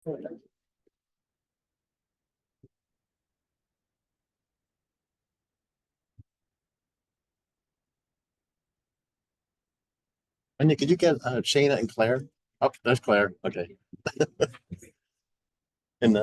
Anya, could you get Shayna and Claire? Oh, there's Claire. Okay. And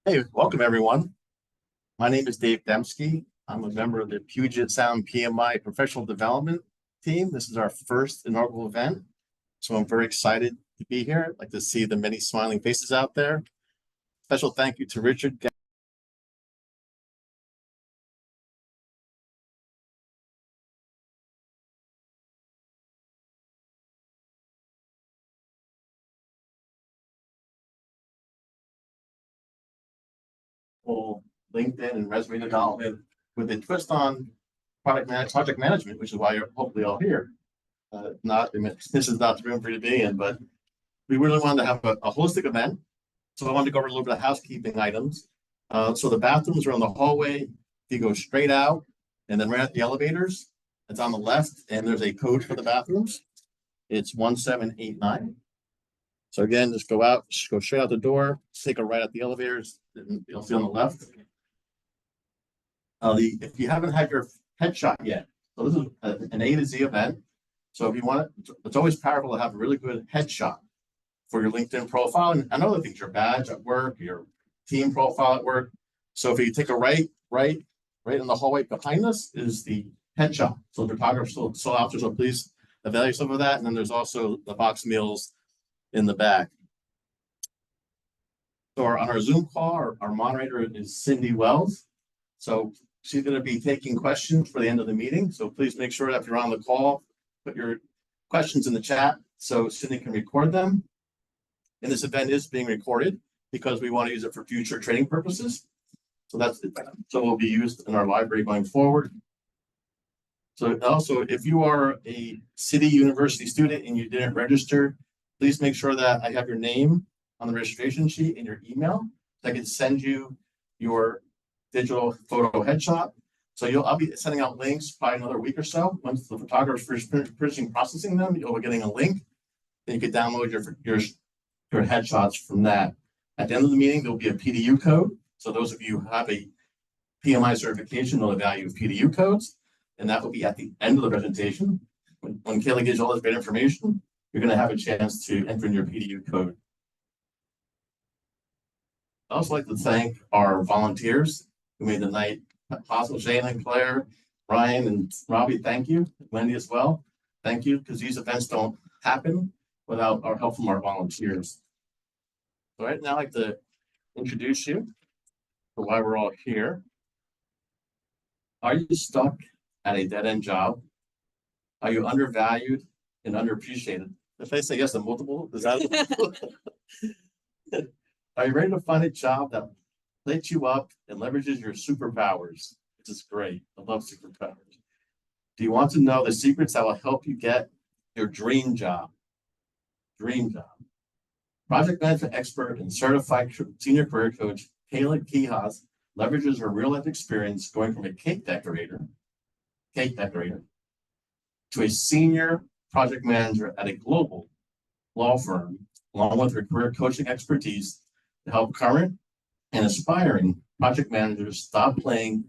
hey, welcome everyone. My name is Dave Dembski. I'm a member of the Puget Sound PMI Professional Development Team. This is our first inaugural event, so I'm very excited to be here. I'd like to see the many smiling faces out there. Special thank you to Richard LinkedIn and resume development with a twist on project management, which is why you're hopefully all here. This is not the room for you to be in, but we really wanted to have a holistic event. So I wanted to go over a little bit of housekeeping items. So the bathrooms are in the hallway. You go straight out and then right at the elevators. It's on the left and there's a code for the bathrooms. It's 1789. So again, just go out, just go straight out the door, take a right at the elevators, and you'll see on the left. If you haven't had your headshot yet, so this is an A to Z event. So if you want it, it's always powerful to have a really good headshot for your LinkedIn profile and other things, your badge at work, your team profile at work. So if you take a right in the hallway behind us is the headshot. So photographers still out there, so please evaluate some of that. And then there's also the box meals in the back. So on our Zoom call, our moderator is Cindy Wells. So she's going to be taking questions for the end of the meeting. So please make sure that if you're on the call, put your questions in the chat so Cindy can record them. And this event is being recorded because we want to use it for future training purposes. So so will be used in our library going forward. So also, if you are a City University student and you didn't register, please make sure that I have your name on the registration sheet and your email. So I can send you your digital photo headshot. So I'll be sending out links by another week or so. Once the photographer is finishing processing them, you'll be getting a link. Then you can download your headshots from that. At the end of the meeting, there'll be a PDU code. So those of you who have a PMI certification know the value of PDU codes. And that will be at the end of the presentation. When Kayla gives you all this great information, you're going to have a chance to enter in your PDU code. I'd also like to thank our volunteers who made the night possible. Shane and Claire, Ryan and Robbie, thank you. Wendy as well. Thank you, because these events don't happen without our help from our volunteers. So right now I'd like to introduce you to why we're all here. Are you stuck at a dead-end job? Are you undervalued and underappreciated? If I say yes to multiple, is that Are you ready to find a job that lights you up and leverages your superpowers? Which is great. I love superpowers. Do you want to know the secrets that will help you get your dream job? Dream job. Project management expert and certified senior career coach Kayla Quijas leverages her real-life experience going from a cake decorator to a senior project manager at a global law firm, along with her career coaching expertise to help current and aspiring project managers stop playing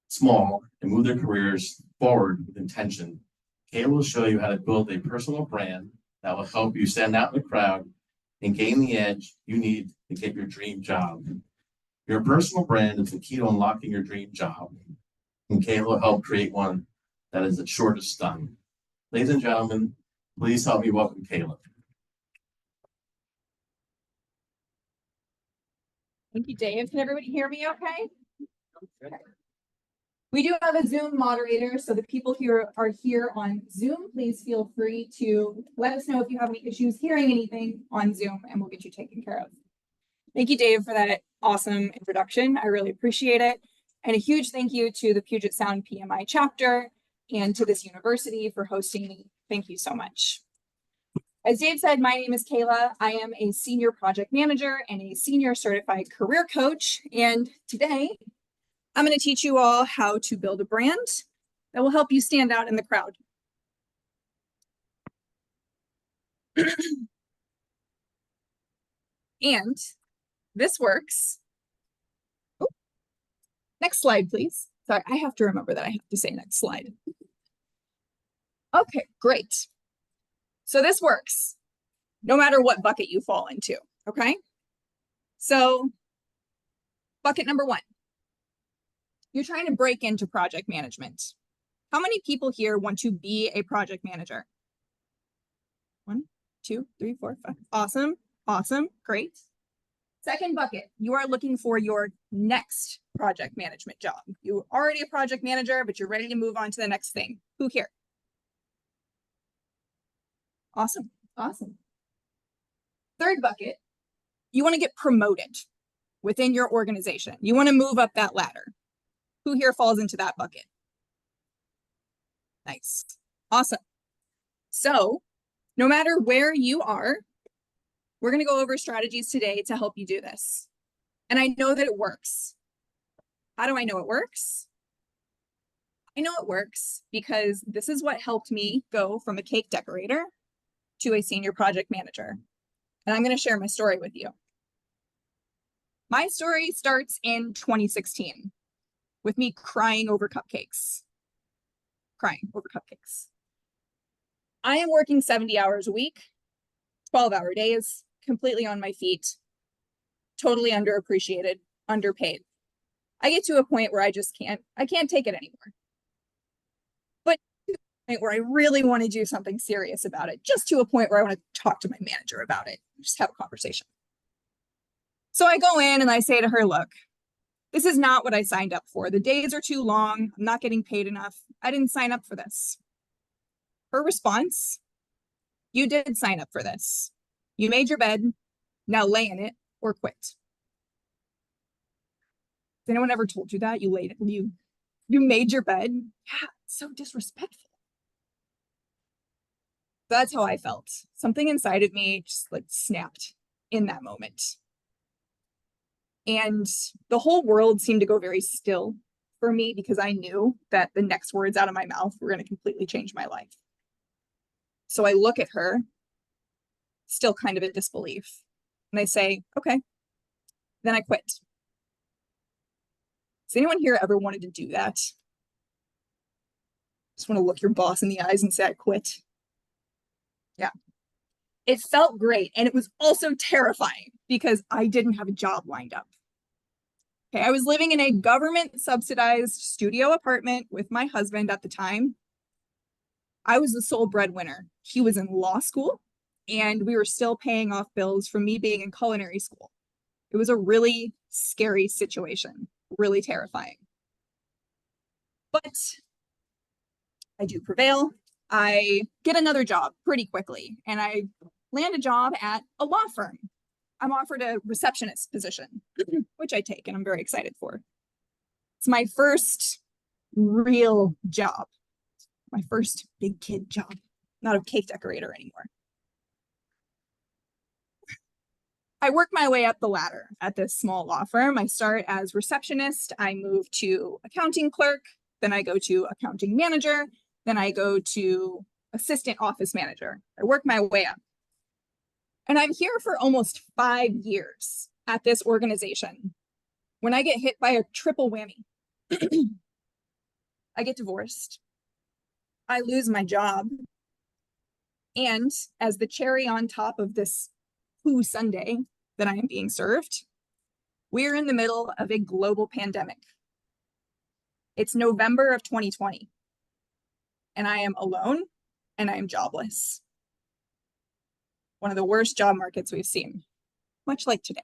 small and move their careers forward with intention. Kayla will show you how to build a personal brand that will help you stand out in the crowd and gain the edge you need to get your dream job. Your personal brand is the key to unlocking your dream job, and Kayla will help create one that is the shortest done. Ladies and gentlemen, please help me welcome Kayla. Thank you, Dave. Can everybody hear me okay? Okay. We do have a Zoom moderator, so the people here are here on Zoom. Please feel free to let us know if you have any issues hearing anything on Zoom, and we'll get you taken care of. Thank you, Dave, for that awesome introduction. I really appreciate it. And a huge thank you to the Puget Sound PMI chapter and to this university for hosting me. Thank you so much. As Dave said, my name is Kayla. I am a senior project manager and a senior certified career coach. And today, I'm going to teach you all how to build a brand that will help you stand out in the crowd. And this works. Oh, next slide, please. Sorry, I have to remember that I have to say next slide. Okay, great. So this works no matter what bucket you fall into, okay? So bucket number one, you're trying to break into project management. How many people here want to be a project manager? 1, 2, 3, 4, 5. Awesome, awesome, great. Second bucket, you are looking for your next project management job. You're already a project manager, but you're ready to move on to the next thing. Who here? Awesome, awesome. Third bucket, you want to get promoted within your organization. You want to move up that ladder. Who here falls into that bucket? Nice, awesome. So no matter where you are, we're going to go over strategies today to help you do this. And I know that it works. How do I know it works? I know it works because this is what helped me go from a cake decorator to a senior project manager. And I'm going to share my story with you. My story starts in 2016 with me crying over cupcakes. Crying over cupcakes. I am working 70 hours a week, 12-hour days, completely on my feet, totally underappreciated, underpaid. I get to a point where I can't take it anymore. But to a point where I really want to do something serious about it, just to a point where I want to talk to my manager about it, just have a conversation. So I go in and I say to her, look, this is not what I signed up for. The days are too long. I'm not getting paid enough. I didn't sign up for this. Her response, you did sign up for this. You made your bed, now lay in it or quit. Has anyone ever told you that? You made your bed? Yeah, it's so disrespectful. That's how I felt. Something inside of me just like snapped in that moment. And the whole world seemed to go very still for me because I knew that the next words out of my mouth were going to completely change my life. So I look at her, still kind of in disbelief, and I say, okay, then I quit. Has anyone here ever wanted to do that? Just want to look your boss in the eyes and say, I quit. Yeah. It felt great. And it was also terrifying because I didn't have a job lined up. Okay, I was living in a government subsidized studio apartment with my husband at the time. I was the sole breadwinner. He was in law school and we were still paying off bills from me being in culinary school. It was a really scary situation, really terrifying. But I do prevail. I get another job pretty quickly and I land a job at a law firm. I'm offered a receptionist position, which I take and I'm very excited for. It's my first real job, my first big kid job, not a cake decorator anymore. I work my way up the ladder at this small law firm. I start as receptionist, I move to accounting clerk, then I go to accounting manager, then I go to assistant office manager. I work my way up. And I'm here for almost 5 years at this organization when I get hit by a triple whammy. I get divorced. I lose my job. And as the cherry on top of this poo sundae that I am being served, We're in the middle of a global pandemic. It's November of 2020, and I am alone and I am jobless. One of the worst job markets we've seen, much like today.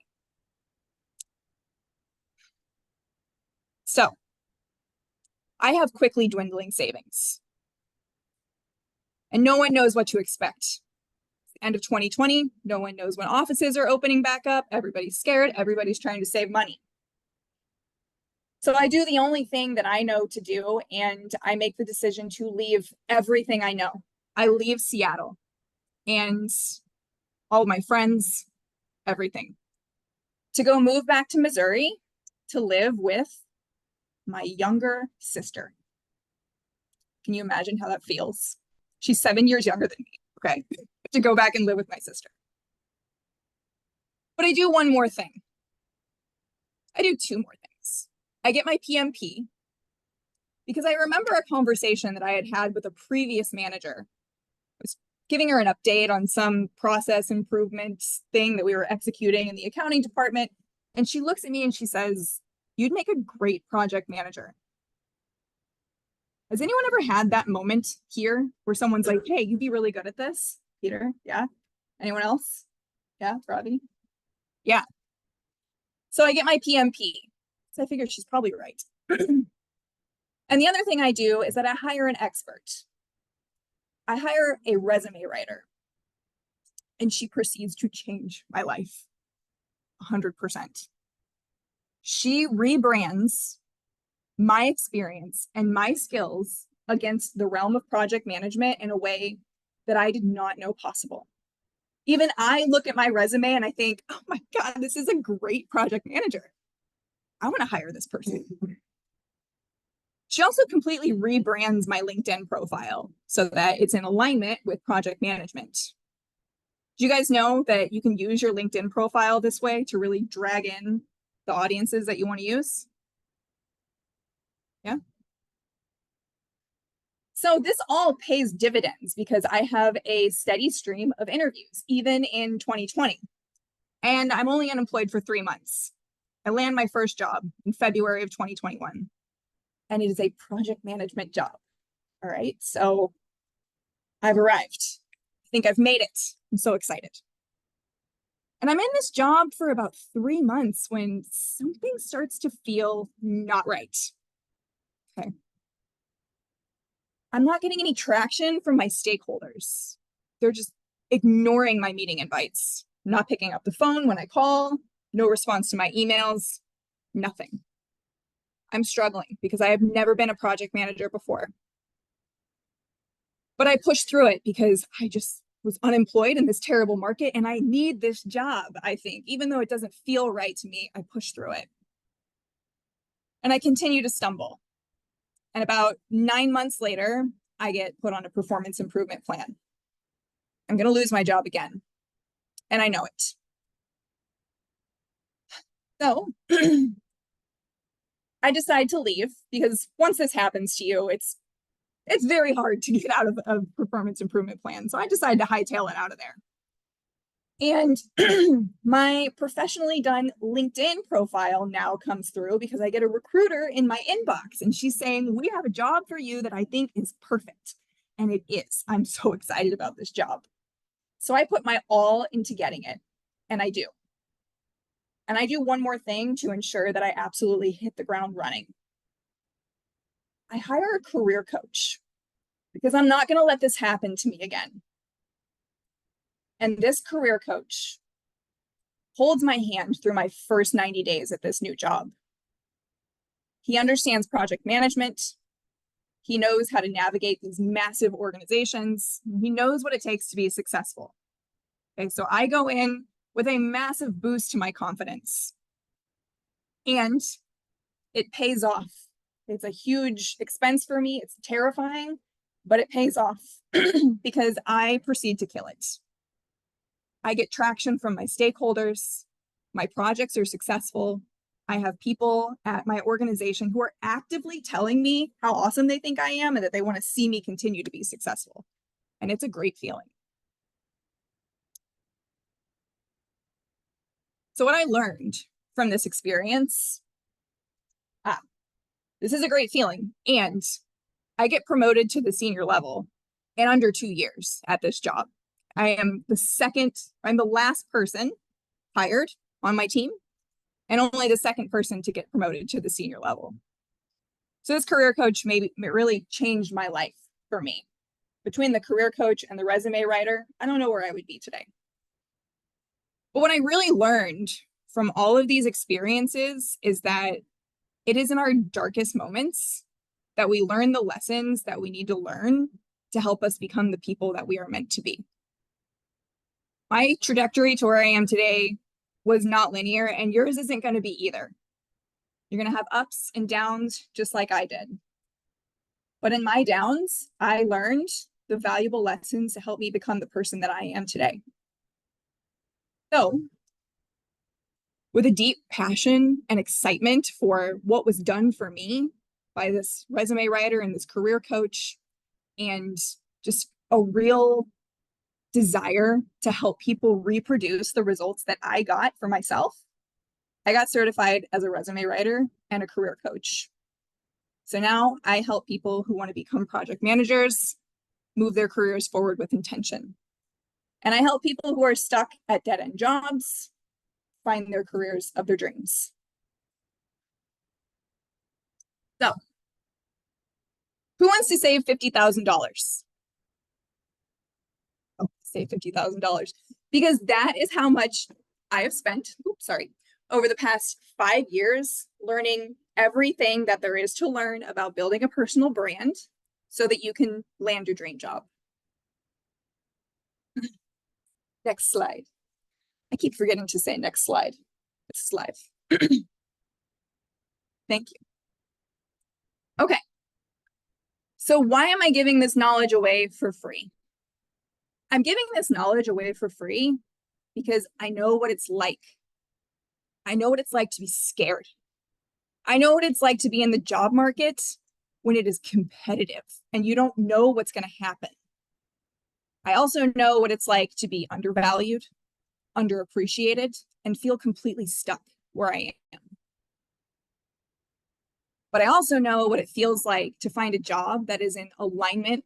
So I have quickly dwindling savings, and no one knows what to expect. End of 2020, no one knows when offices are opening back up. Everybody's scared. Everybody's trying to save money. So I do the only thing that I know to do, and I make the decision to leave everything I know. I leave Seattle and all of my friends, everything, to go move back to Missouri to live with my younger sister. Can you imagine how that feels? She's 7 years younger than me, okay? To go back and live with my sister. But I do one more thing. I do two more things. I get my PMP because I remember a conversation that I had had with a previous manager. I was giving her an update on some process improvement thing that we were executing in the accounting department. And she looks at me and she says, "You'd make a great project manager." Has anyone ever had that moment here where someone's like, "Hey, you'd be really good at this"? Peter, yeah? Anyone else? Yeah, Robbie? Yeah. So I get my PMP. So I figured she's probably right. And the other thing I do is that I hire an expert. I hire a resume writer. And she proceeds to change my life 100%. She rebrands my experience and my skills against the realm of project management in a way that I did not know possible. Even I look at my resume and I think, oh my God, this is a great project manager. I want to hire this person. She also completely rebrands my LinkedIn profile so that it's in alignment with project management. Do you guys know that you can use your LinkedIn profile this way to really drag in the audiences that you want to use? Yeah. So this all pays dividends because I have a steady stream of interviews, even in 2020. And I'm only unemployed for 3 months. I land my first job in February of 2021. And it is a project management job. All right. So I've arrived. I think I've made it. I'm so excited. And I'm in this job for about 3 months when something starts to feel not right. Okay. I'm not getting any traction from my stakeholders. They're just ignoring my meeting invites, not picking up the phone when I call, no response to my emails, nothing. I'm struggling because I have never been a project manager before. But I pushed through it because I just was unemployed in this terrible market and I need this job, I think. Even though it doesn't feel right to me, I push through it. And I continue to stumble. And about 9 months later, I get put on a performance improvement plan. I'm going to lose my job again. And I know it. So I decide to leave because once this happens to you, it's very hard to get out of a performance improvement plan. So I decided to hightail it out of there. And my professionally done LinkedIn profile now comes through because I get a recruiter in my inbox and she's saying, "We have a job for you that I think is perfect." And it is. I'm so excited about this job. So I put my all into getting it, and I do. And I do one more thing to ensure that I absolutely hit the ground running. I hire a career coach because I'm not going to let this happen to me again. And this career coach holds my hand through my first 90 days at this new job. He understands project management. He knows how to navigate these massive organizations. He knows what it takes to be successful. Okay, so I go in with a massive boost to my confidence. And it pays off. It's a huge expense for me. It's terrifying, but it pays off because I proceed to kill it. I get traction from my stakeholders. My projects are successful. I have people at my organization who are actively telling me how awesome they think I am and that they want to see me continue to be successful. And it's a great feeling. So what I learned from this experience, this is a great feeling. And I get promoted to the senior level in under 2 years at this job. I'm the last person hired on my team and only the second person to get promoted to the senior level. So this career coach really changed my life for me. Between the career coach and the resume writer, I don't know where I would be today. But what I really learned from all of these experiences is that it is in our darkest moments that we learn the lessons that we need to learn to help us become the people that we are meant to be. My trajectory to where I am today was not linear, and yours isn't going to be either. You're going to have ups and downs just like I did. But in my downs, I learned the valuable lessons to help me become the person that I am today. So, with a deep passion and excitement for what was done for me by this resume writer and this career coach, and just a real desire to help people reproduce the results that I got for myself, I got certified as a resume writer and a career coach. So now I help people who want to become project managers move their careers forward with intention. And I help people who are stuck at dead-end jobs find their careers of their dreams. So, who wants to save $50,000? Oh, save $50,000. Because that is how much I have spent, over the past 5 years learning everything that there is to learn about building a personal brand so that you can land your dream job. Next slide. I keep forgetting to say next slide. This is live. Thank you. Okay. So why am I giving this knowledge away for free? I'm giving this knowledge away for free because I know what it's like. I know what it's like to be scared. I know what it's like to be in the job market when it is competitive and you don't know what's going to happen. I also know what it's like to be undervalued, underappreciated, and feel completely stuck where I am. But I also know what it feels like to find a job that is in alignment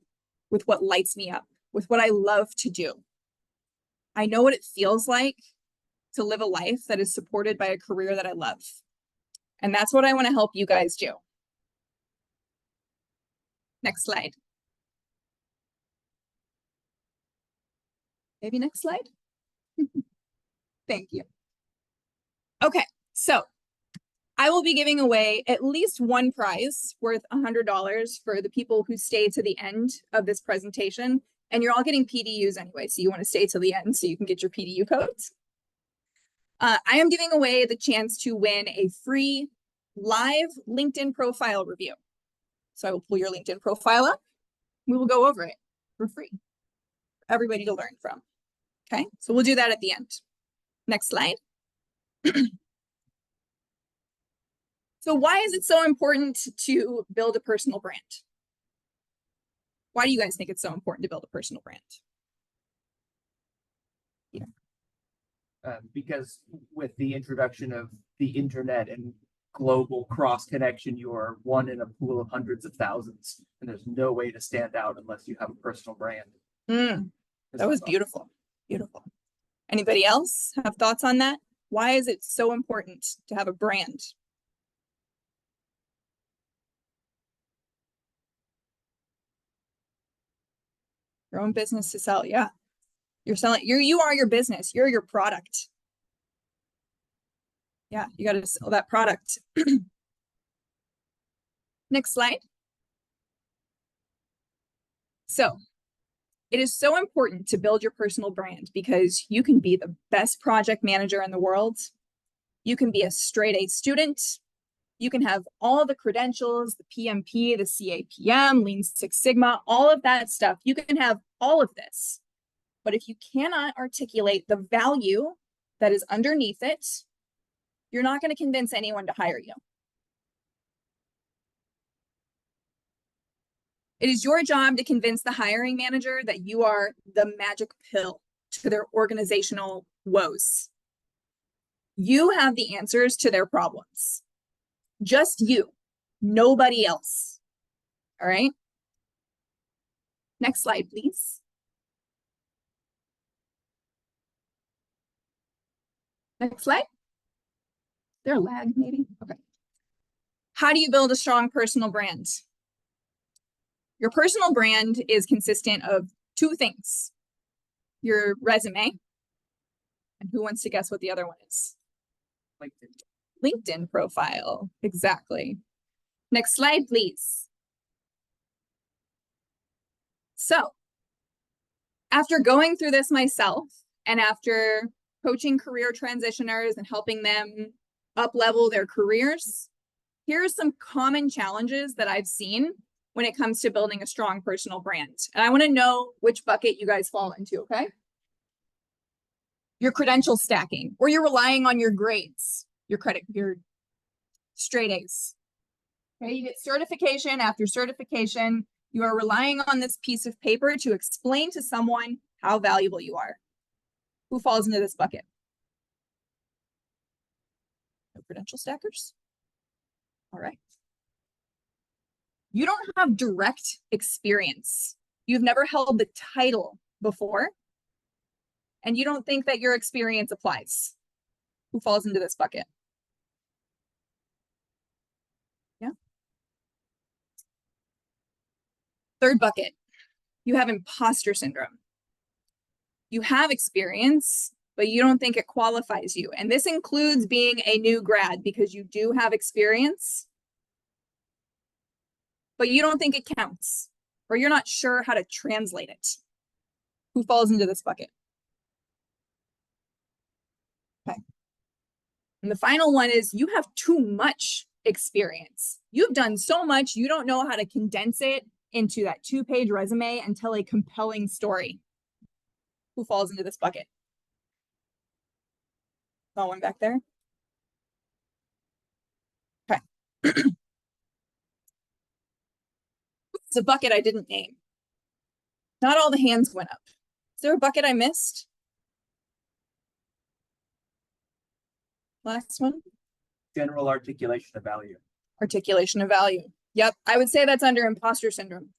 with what lights me up, with what I love to do. I know what it feels like to live a life that is supported by a career that I love. And that's what I want to help you guys do. Next slide. Maybe next slide. Thank you. Okay, so I will be giving away at least one prize worth $100 for the people who stay to the end of this presentation. And you're all getting PDUs anyway, so you want to stay till the end so you can get your PDU codes. I am giving away the chance to win a free live LinkedIn profile review. So I will pull your LinkedIn profile up. We will go over it for free for everybody to learn from. Okay, so we'll do that at the end. Next slide. So why is it so important to build a personal brand? Why do you guys think it's so important to build a personal brand? Yeah. Because with the introduction of the internet and global cross connection, you're one in a pool of hundreds of thousands, and there's no way to stand out unless you have a personal brand. That was beautiful. Beautiful. Anybody else have thoughts on that? Why is it so important to have a brand? Your own business to sell, yeah. You're selling, you are your business, you're your product. Yeah, you got to sell that product. Next slide. So, it is so important to build your personal brand because you can be the best project manager in the world. You can be a straight A student. You can have all the credentials, the PMP, the CAPM, Lean Six Sigma, all of that stuff. You can have all of this. But if you cannot articulate the value that is underneath it, you're not going to convince anyone to hire you. It is your job to convince the hiring manager that you are the magic pill to their organizational woes. You have the answers to their problems. Just you, nobody else. All right. Next slide, please. Next slide. There a lag, maybe? Okay. How do you build a strong personal brand? Your personal brand is consistent of two things. Your resume, and who wants to guess what the other one is? LinkedIn profile, exactly. Next slide, please. So, after going through this myself, and after coaching career transitioners and helping them up-level their careers, here are some common challenges that I've seen when it comes to building a strong personal brand. And I want to know which bucket you guys fall into, okay? Your credential stacking, or you're relying on your grades, your straight A's. Okay, you get certification after certification. You are relying on this piece of paper to explain to someone how valuable you are. Who falls into this bucket? No credential stackers? All right. You don't have direct experience. You've never held the title before, and you don't think that your experience applies. Who falls into this bucket? Yeah. Third bucket, you have imposter syndrome. You have experience, but you don't think it qualifies you. And this includes being a new grad, because you do have experience, but you don't think it counts, or you're not sure how to translate it. Who falls into this bucket? Okay. And the final one is you have too much experience. You've done so much, you don't know how to condense it into that 2-page resume and tell a compelling story. Who falls into this bucket? Got one back there? Okay. It's a bucket I didn't name. Not all the hands went up. Is there a bucket I missed? Last one? General articulation of value. Articulation of value. Yep, I would say that's under imposter syndrome.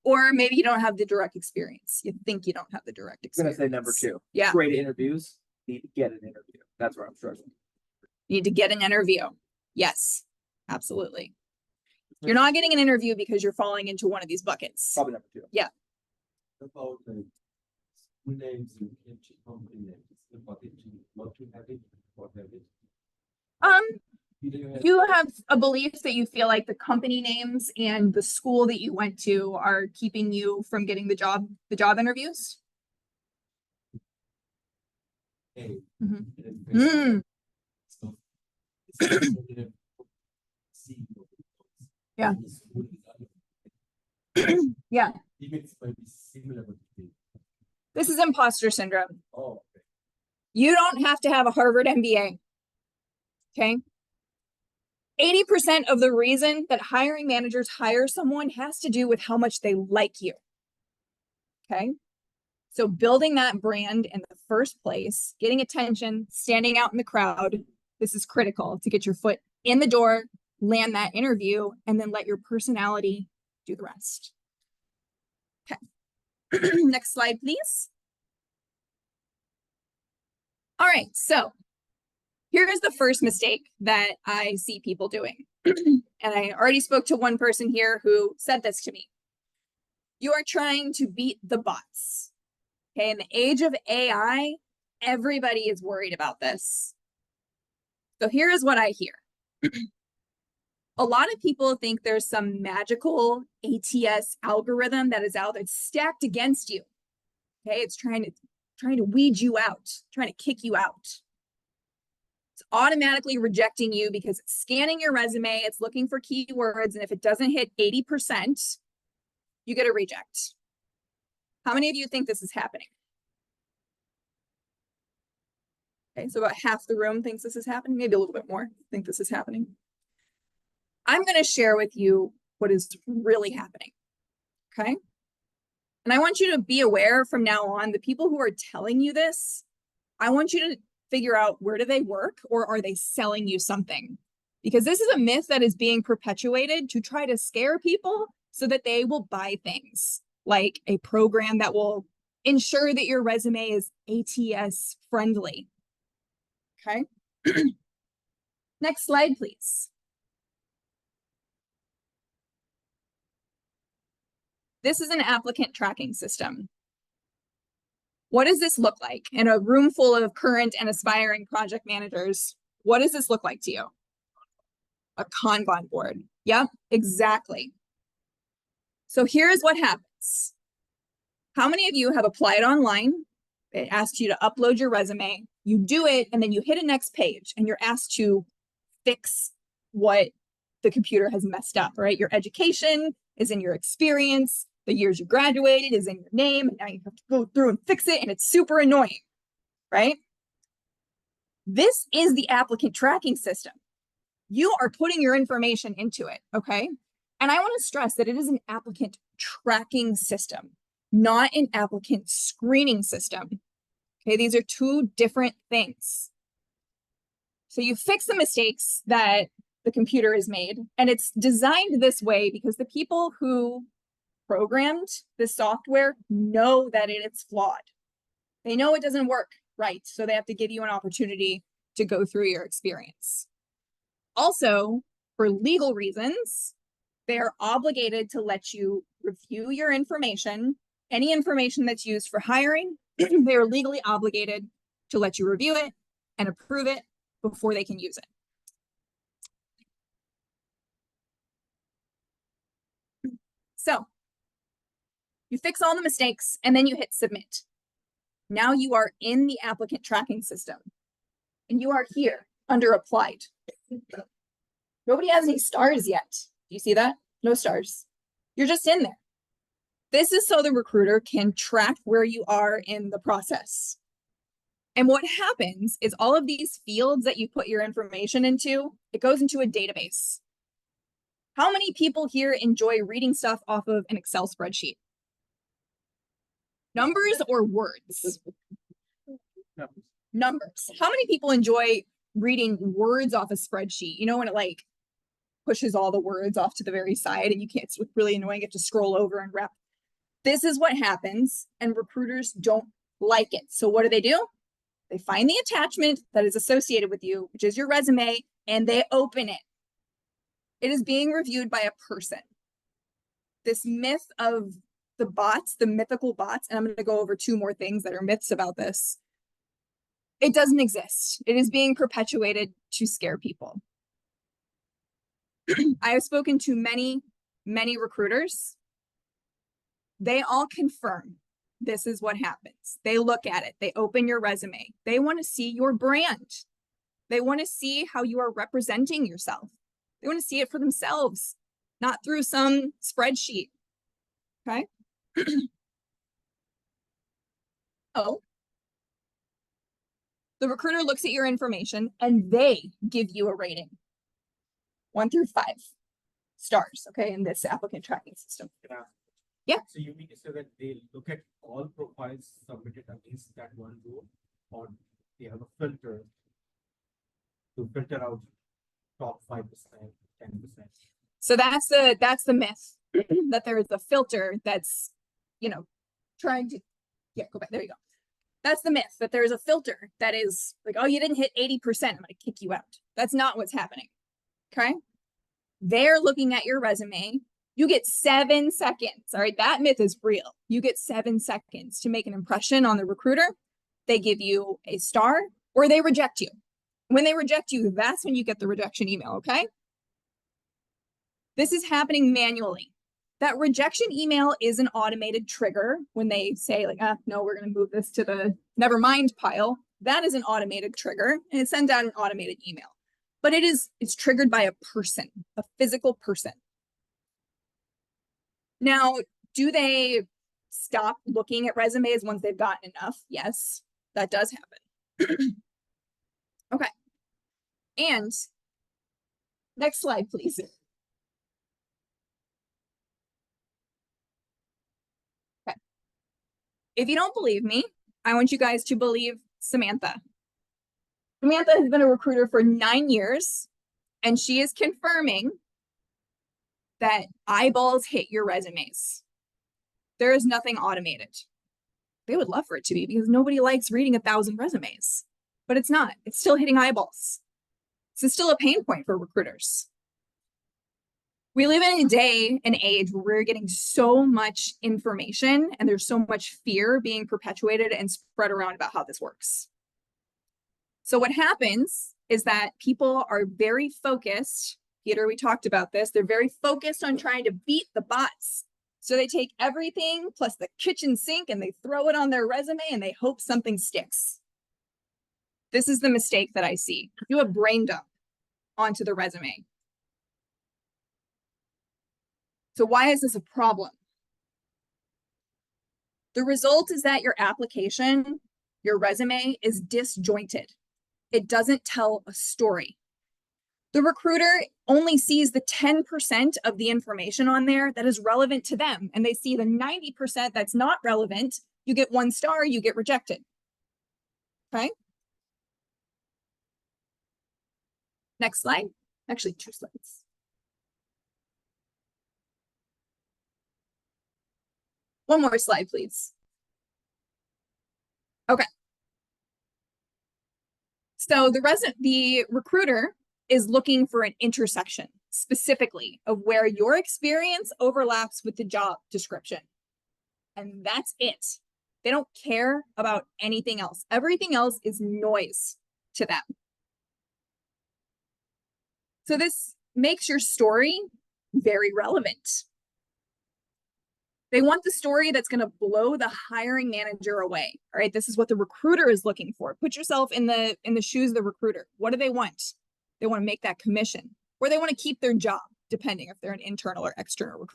Or maybe you don't have the direct experience. You think you don't have the direct I'm gonna experience. say number 2. Yeah. Great interviews. Need to get an interview. That's where I'm struggling. You need to get an interview. Yes, absolutely. You're not getting an interview because you're falling into one of these buckets. Probably number 2. Yeah. About school names and company names, about it, not to have it, or have it. You have a belief that you feel like the company names and the school that you went to are keeping you from getting the job interviews? Hey, Mhm. and Mm. so it's not in a see what it is. Yeah. And the school is other. Yeah. Even it might be similar but different. This is imposter syndrome. Oh, okay. You don't have to have a Harvard MBA. Okay. 80% of the reason that hiring managers hire someone has to do with how much they like you. Okay. So building that brand in the first place, getting attention, standing out in the crowd, this is critical to get your foot in the door, land that interview, and then let your personality do the rest. Okay. Next slide, please. All right, so here's the first mistake that I see people doing. And I already spoke to one person here who said this to me. You are trying to beat the bots. Okay, in the age of AI, everybody is worried about this. So here is what I hear. A lot of people think there's some magical ATS algorithm that is out there stacked against you. Okay, it's trying to weed you out, trying to kick you out. It's automatically rejecting you because it's scanning your resume, it's looking for keywords, and if it doesn't hit 80%, you get a reject. How many of you think this is happening? Okay, so about half the room thinks this is happening, maybe a little bit more think this is happening. I'm going to share with you what is really happening, okay? And I want you to be aware from now on, the people who are telling you this, I want you to figure out where do they work or are they selling you something? Because this is a myth that is being perpetuated to try to scare people so that they will buy things like a program that will ensure that your resume is ATS friendly. Okay. Next slide, please. This is an applicant tracking system. What does this look like in a room full of current and aspiring project managers? What does this look like to you? A Kanban board. Yep, exactly. So here's what happens. How many of you have applied online? It asks you to upload your resume. You do it, and then you hit a next page, and you're asked to fix what the computer has messed up, right? Your education is in your experience. The years you graduated is in your name. And now you have to go through and fix it, and it's super annoying, right? This is the applicant tracking system. You are putting your information into it, okay? And I want to stress that it is an applicant tracking system, not an applicant screening system. Okay, these are two different things. So you fix the mistakes that the computer has made, and it's designed this way because the people who programmed the software know that it's flawed. They know it doesn't work right, so they have to give you an opportunity to go through your experience. Also, for legal reasons, they're obligated to let you review your information. Any information that's used for hiring, they are legally obligated to let you review it and approve it before they can use it. So you fix all the mistakes and then you hit submit. Now you are in the applicant tracking system and you are here under applied. Nobody has any stars yet. Do you see that? No stars. You're just in there. This is so the recruiter can track where you are in the process. And what happens is all of these fields that you put your information into, it goes into a database. How many people here enjoy reading stuff off of an Excel spreadsheet? Numbers or words? Numbers. How many people enjoy reading words off a spreadsheet? You know, when it like pushes all the words off to the very side and you can't, it's really annoying, you have to scroll over and wrap. This is what happens, and recruiters don't like it. So what do? They find the attachment that is associated with you, which is your resume, and they open it. It is being reviewed by a person. This myth of the bots, the mythical bots, and I'm going to go over two more things that are myths about this. It doesn't exist. It is being perpetuated to scare people. I have spoken to many, many recruiters. They all confirm this is what happens. They look at it. They open your resume. They want to see your brand. They want to see how you are representing yourself. They want to see it for themselves, not through some spreadsheet. Okay. Oh. The recruiter looks at your information and they give you a rating. 1 through 5 stars, okay, in this applicant tracking system. Yeah. So you mean to say that they look at all profiles submitted against that one role, or they have a filter to filter out top 5%, 10%? So that's the myth that there is a filter that's, you know, trying to, yeah, go back, there you go. That's the myth that there is a filter that is like, oh, you didn't hit 80%, I'm gonna kick you out. That's not what's happening, okay? They're looking at your resume. You get 7 seconds, all right? That myth is real. You get 7 seconds to make an impression on the recruiter. They give you a star or they reject you. When they reject you, that's when you get the rejection email, okay? This is happening manually. That rejection email is an automated trigger when they say like, no, we're gonna move this to the never mind pile. That is an automated trigger and it sends out an automated email. But it's triggered by a person, a physical person. Now, do they stop looking at resumes once they've gotten enough? Yes, that does happen. Okay. And next slide, please. Okay. If you don't believe me, I want you guys to believe Samantha. Samantha has been a recruiter for 9 years, and she is confirming that eyeballs hit your resumes. There is nothing automated. They would love for it to be, because nobody likes reading 1,000 resumes, but it's not. It's still hitting eyeballs. This is still a pain point for recruiters. We live in a day and age where we're getting so much information and there's so much fear being perpetuated and spread around about how this works. So what happens is that people are very focused. Peter, we talked about this. They're very focused on trying to beat the bots. So they take everything plus the kitchen sink and they throw it on their resume and they hope something sticks. This is the mistake that I see. Do a brain dump onto the resume. So why is this a problem? The result is that your application, your resume, is disjointed. It doesn't tell a story. The recruiter only sees the 10% of the information on there that is relevant to them, and they see the 90% that's not relevant. You get 1 star, you get rejected. Okay? Next slide. Actually, 2 slides. One more slide, please. Okay. So the recruiter is looking for an intersection specifically of where your experience overlaps with the job description. And that's it. They don't care about anything else. Everything else is noise to them. So this makes your story very relevant. They want the story that's going to blow the hiring manager away. All right, this is what the recruiter is looking for. Put yourself in the shoes of the recruiter. What do they want? They want to make that commission, or they want to keep their job, depending if they're an internal or external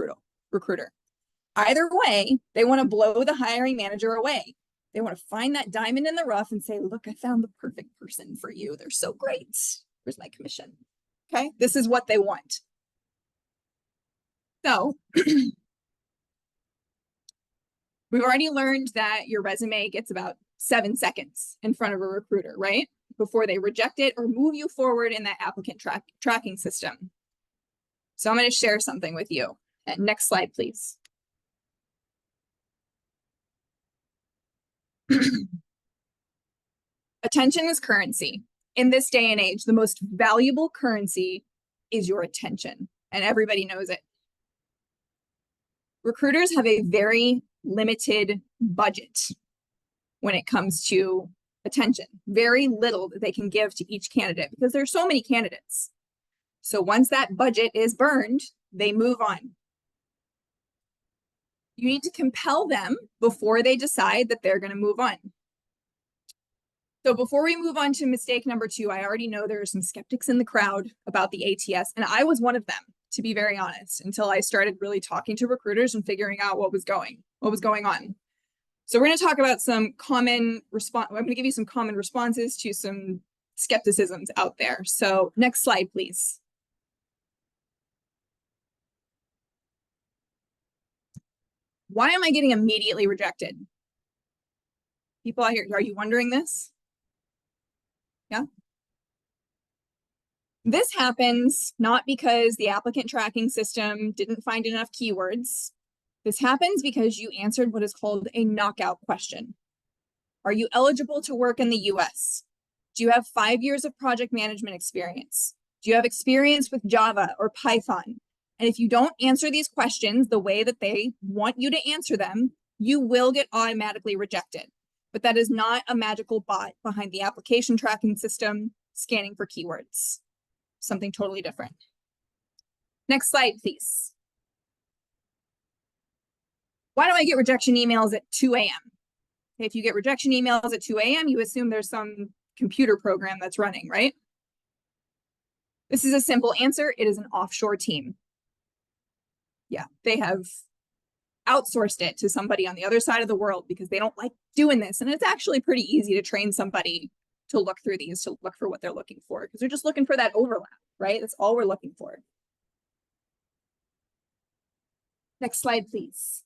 recruiter. Either way, they want to blow the hiring manager away. They want to find that diamond in the rough and say, look, I found the perfect person for you. They're so great. Here's my commission. Okay, this is what they want. So we've already learned that your resume gets about 7 seconds in front of a recruiter, right? Before they reject it or move you forward in that applicant tracking system. So I'm going to share something with you. Next slide, please. Attention is currency. In this day and age, the most valuable currency is your attention, and everybody knows it. Recruiters have a very limited budget when it comes to attention. Very little that they can give to each candidate because there's so many candidates. So once that budget is burned, they move on. You need to compel them before they decide that they're going to move on. So before we move on to mistake number 2, I already know there are some skeptics in the crowd about the ATS, and I was one of them, to be very honest, until I started really talking to recruiters and figuring out what was going on. So we're going to talk about some common response. I'm going to give you some common responses to some skepticisms out there. So next slide, please. Why am I getting immediately rejected? People out here, are you wondering this? Yeah. This happens not because the applicant tracking system didn't find enough keywords. This happens because you answered what is called a knockout question. Are you eligible to work in the US? Do you have 5 years of project management experience? Do you have experience with Java or Python? And if you don't answer these questions the way that they want you to answer them, you will get automatically rejected. But that is not a magical bot behind the application tracking system scanning for keywords. Something totally different. Next slide, please. Why do I get rejection emails at 2 a.m.? If you get rejection emails at 2 a.m., you assume there's some computer program that's running, right? This is a simple answer. It is an offshore team. Yeah, they have outsourced it to somebody on the other side of the world because they don't like doing this. And it's actually pretty easy to train somebody to look through these, to look for what they're looking for, because they're just looking for that overlap, right? That's all we're looking for. Next slide, please.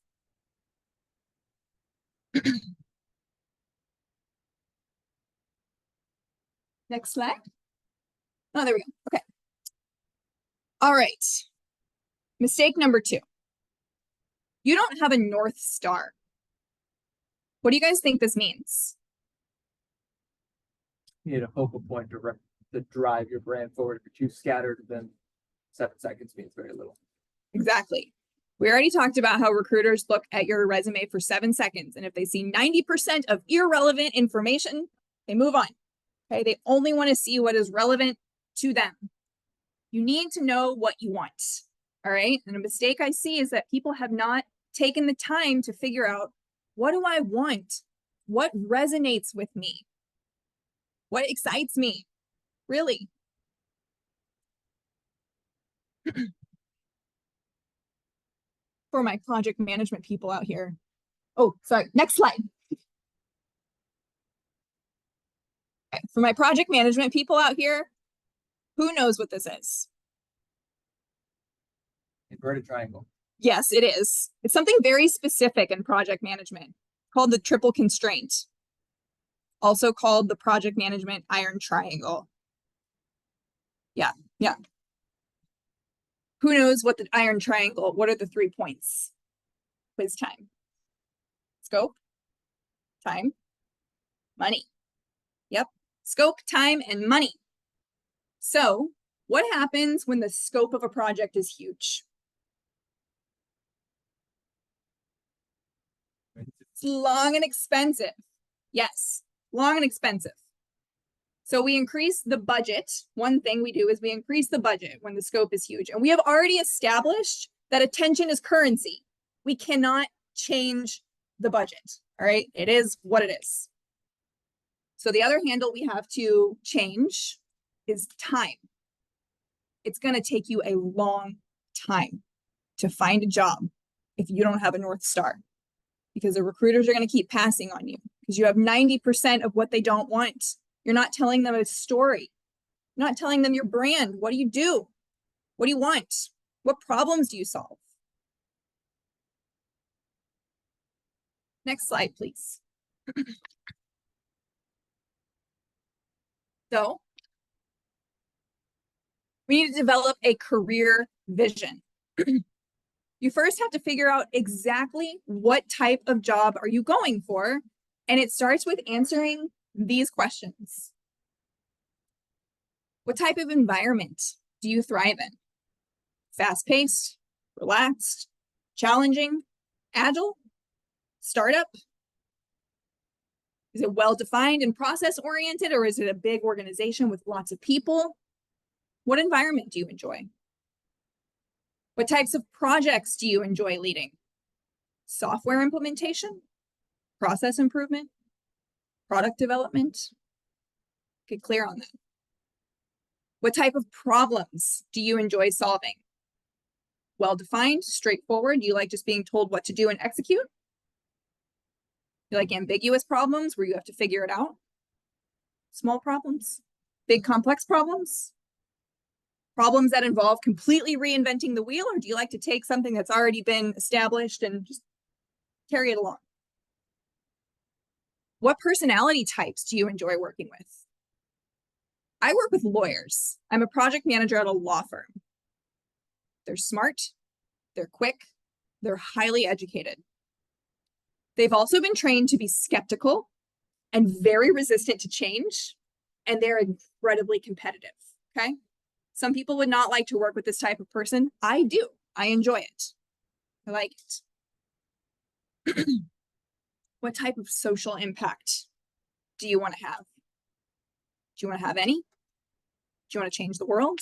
Next slide. Oh, there we go. Okay. All right. Mistake number 2. You don't have a North Star. What do you guys think this means? You need a focal point to drive your brand forward. If you're too scattered, then 7 seconds means very little. Exactly. We already talked about how recruiters look at your resume for 7 seconds. And if they see 90% of irrelevant information, they move on. Okay. They only want to see what is relevant to them. You need to know what you want. All right. And a mistake I see is that people have not taken the time to figure out, what do I want? What resonates with me? What excites me? Really? For my project management people out here. Oh, sorry. Next slide. Okay. For my project management people out here, who knows what this is? Inverted triangle. Yes, it is. It's something very specific in project management called the triple constraint, also called the project management iron triangle. Yeah. Who knows what the iron triangle, what are the 3 points? Quiz time. Scope, time, money. Yep, scope, time, and money. So what happens when the scope of a project is huge? It's long and expensive. Yes, long and expensive. So we increase the budget. One thing we do is we increase the budget when the scope is huge. And we have already established that attention is currency. We cannot change the budget. All right, it is what it is. So the other handle we have to change is time. It's going to take you a long time to find a job if you don't have a North Star, because the recruiters are going to keep passing on you because you have 90% of what they don't want. You're not telling them a story. You're not telling them your brand. What do you do? What do you want? What problems do you solve? Next slide, please. So we need to develop a career vision. You first have to figure out exactly what type of job are you going for. And it starts with answering these questions. What type of environment do you thrive in? Fast-paced, relaxed, challenging, agile, startup? Is it well-defined and process-oriented, or is it a big organization with lots of people? What environment do you enjoy? What types of projects do you enjoy leading? Software implementation, process improvement, product development? Get clear on that. What type of problems do you enjoy solving? Well-defined, straightforward. Do you like just being told what to do and execute? You like ambiguous problems where you have to figure it out? Small problems? Big complex problems? Problems that involve completely reinventing the wheel, or do you like to take something that's already been established and just carry it along? What personality types do you enjoy working with? I work with lawyers. I'm a project manager at a law firm. They're smart, they're quick, they're highly educated. They've also been trained to be skeptical and very resistant to change, and they're incredibly competitive, okay? Some people would not like to work with this type of person. I do. I enjoy it. I like it. What type of social impact do you want to have? Do you want to have any? Do you want to change the world?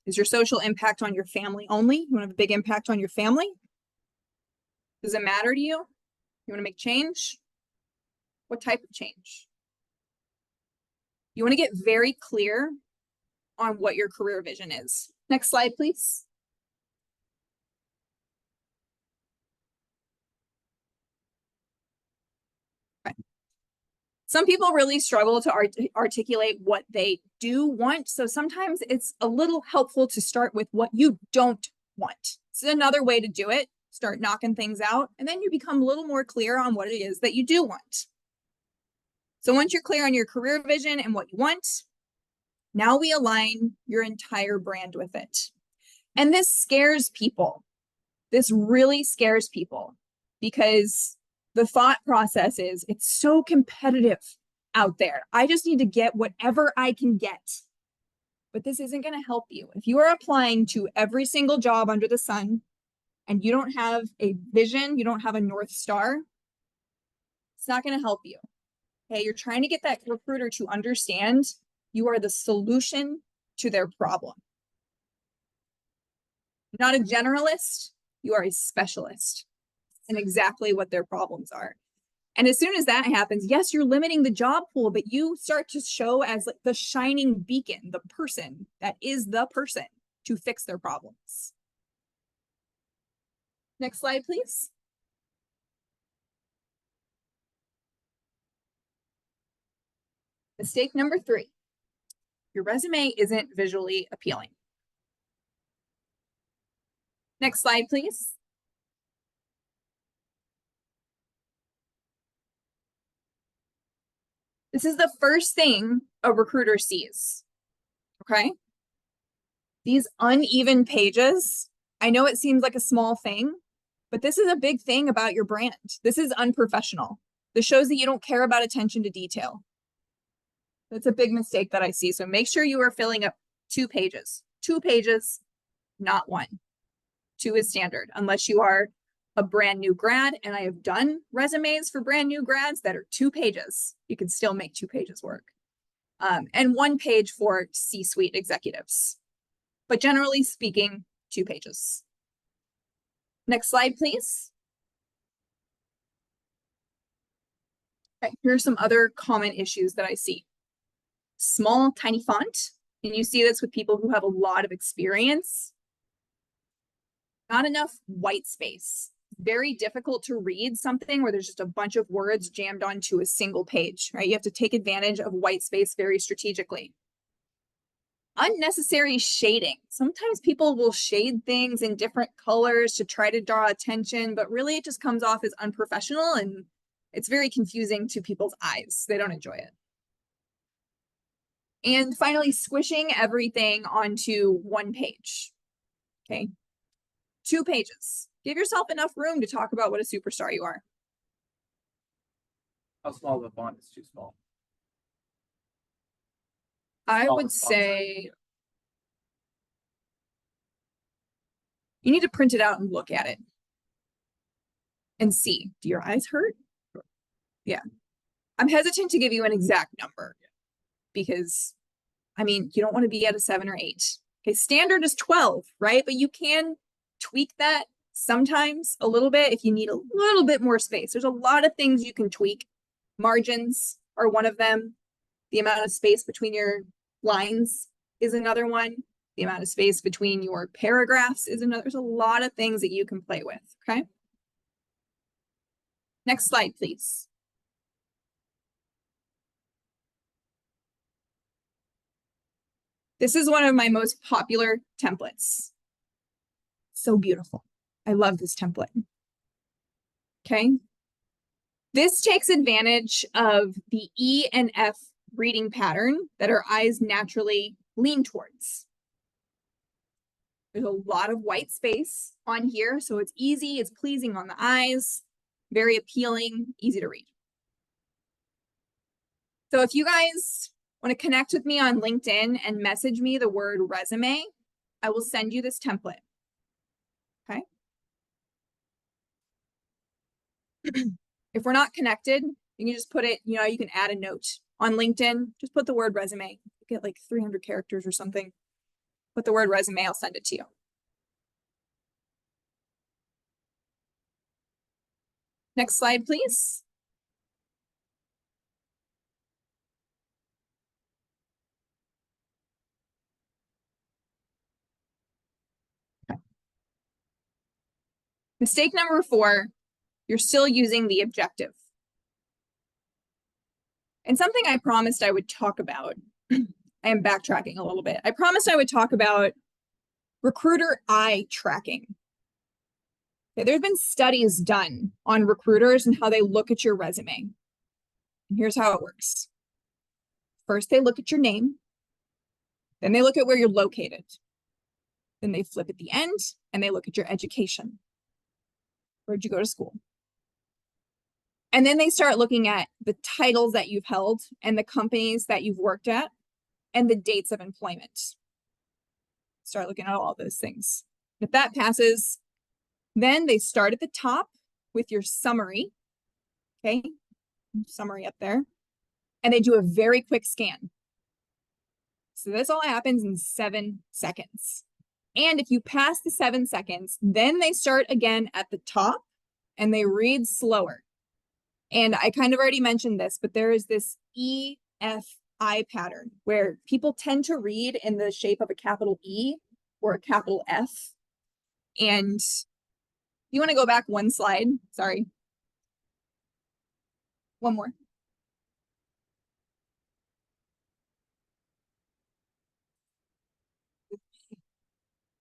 Is your social impact on your family only? You want to have a big impact on your family? Does it matter to you? You want to make change? What type of change? You want to get very clear on what your career vision is. Next slide, please. Okay. Some people really struggle to articulate what they do want. So sometimes it's a little helpful to start with what you don't want. It's another way to do it. Start knocking things out, and then you become a little more clear on what it is that you do want. So once you're clear on your career vision and what you want, now we align your entire brand with it. And this scares people. This really scares people because the thought process is it's so competitive out there. I just need to get whatever I can get. But this isn't going to help you. If you are applying to every single job under the sun and you don't have a vision, you don't have a North Star, it's not going to help you. Okay, you're trying to get that recruiter to understand you are the solution to their problem. You're not a generalist, you are a specialist in exactly what their problems are. And as soon as that happens, yes, you're limiting the job pool, but you start to show as like the shining beacon, the person that is the person to fix their problems. Next slide, please. Mistake number 3. Your resume isn't visually appealing. Next slide, please. This is the first thing a recruiter sees, okay? These uneven pages, I know it seems like a small thing, but this is a big thing about your brand. This is unprofessional. This shows that you don't care about attention to detail. That's a big mistake that I see. So make sure you are filling up 2 pages. 2 pages, not 1. 2 is standard, unless you are a brand new grad, and I have done resumes for brand new grads that are 2 pages. You can still make 2 pages work. And 1 page for C-suite executives. But generally speaking, 2 pages. Next slide, please. Okay, here are some other common issues that I see. Small, tiny font, and you see this with people who have a lot of experience. Not enough white space. Very difficult to read something where there's just a bunch of words jammed onto a single page, right? You have to take advantage of white space very strategically. Unnecessary shading. Sometimes people will shade things in different colors to try to draw attention, but really it just comes off as unprofessional and it's very confusing to people's eyes. They don't enjoy it. And finally, squishing everything onto 1 page, okay? 2 pages. Give yourself enough room to talk about what a superstar you are. How small of a font is too small? I Small would font size, say yeah. you need to print it out and look at it and see, do your eyes hurt? Yeah. I'm hesitant to give you an exact number because, I mean, you don't want to be at a 7 or 8. Okay, standard is 12, right? But you can tweak that sometimes a little bit if you need a little bit more space. There's a lot of things you can tweak. Margins are one of them. The amount of space between your lines is another one. The amount of space between your paragraphs is another. There's a lot of things that you can play with, okay? Next slide, please. This is one of my most popular templates. So beautiful. I love this template. Okay. This takes advantage of the E and F reading pattern that our eyes naturally lean towards. There's a lot of white space on here, so it's easy, it's pleasing on the eyes, very appealing, easy to read. So if you guys want to connect with me on LinkedIn and message me the word resume, I will send you this template. Okay. If we're not connected, you can just put it, you know, you can add a note on LinkedIn, just put the word resume, get like 300 characters or something. Put the word resume, I'll send it to you. Next slide, please. Okay. Mistake number 4, you're still using the objective. And something I promised I would talk about, I am backtracking a little bit. I promised I would talk about recruiter eye tracking. Okay, there have been studies done on recruiters and how they look at your resume. And here's how it works. First, they look at your name. Then they look at where you're located. Then they flip at the end and they look at your education. Where'd you go to school? And then they start looking at the titles that you've held and the companies that you've worked at and the dates of employment. Start looking at all those things. If that passes, then they start at the top with your summary. Okay, summary up there. And they do a very quick scan. So this all happens in 7 seconds. And if you pass the 7 seconds, then they start again at the top and they read slower. And I kind of already mentioned this, but there is this EFI pattern where people tend to read in the shape of a capital E or a capital F. And you want to go back one slide? Sorry. One more.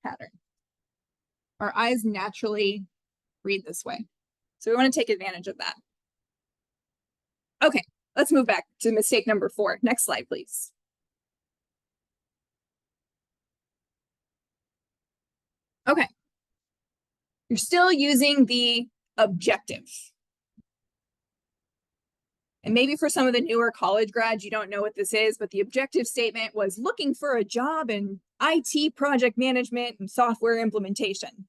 Pattern. Our eyes naturally read this way. So we want to take advantage of that. Okay, let's move back to mistake number 4. Next slide, please. Okay. You're still using the objective. And maybe for some of the newer college grads, you don't know what this is, but the objective statement was looking for a job in IT project management and software implementation.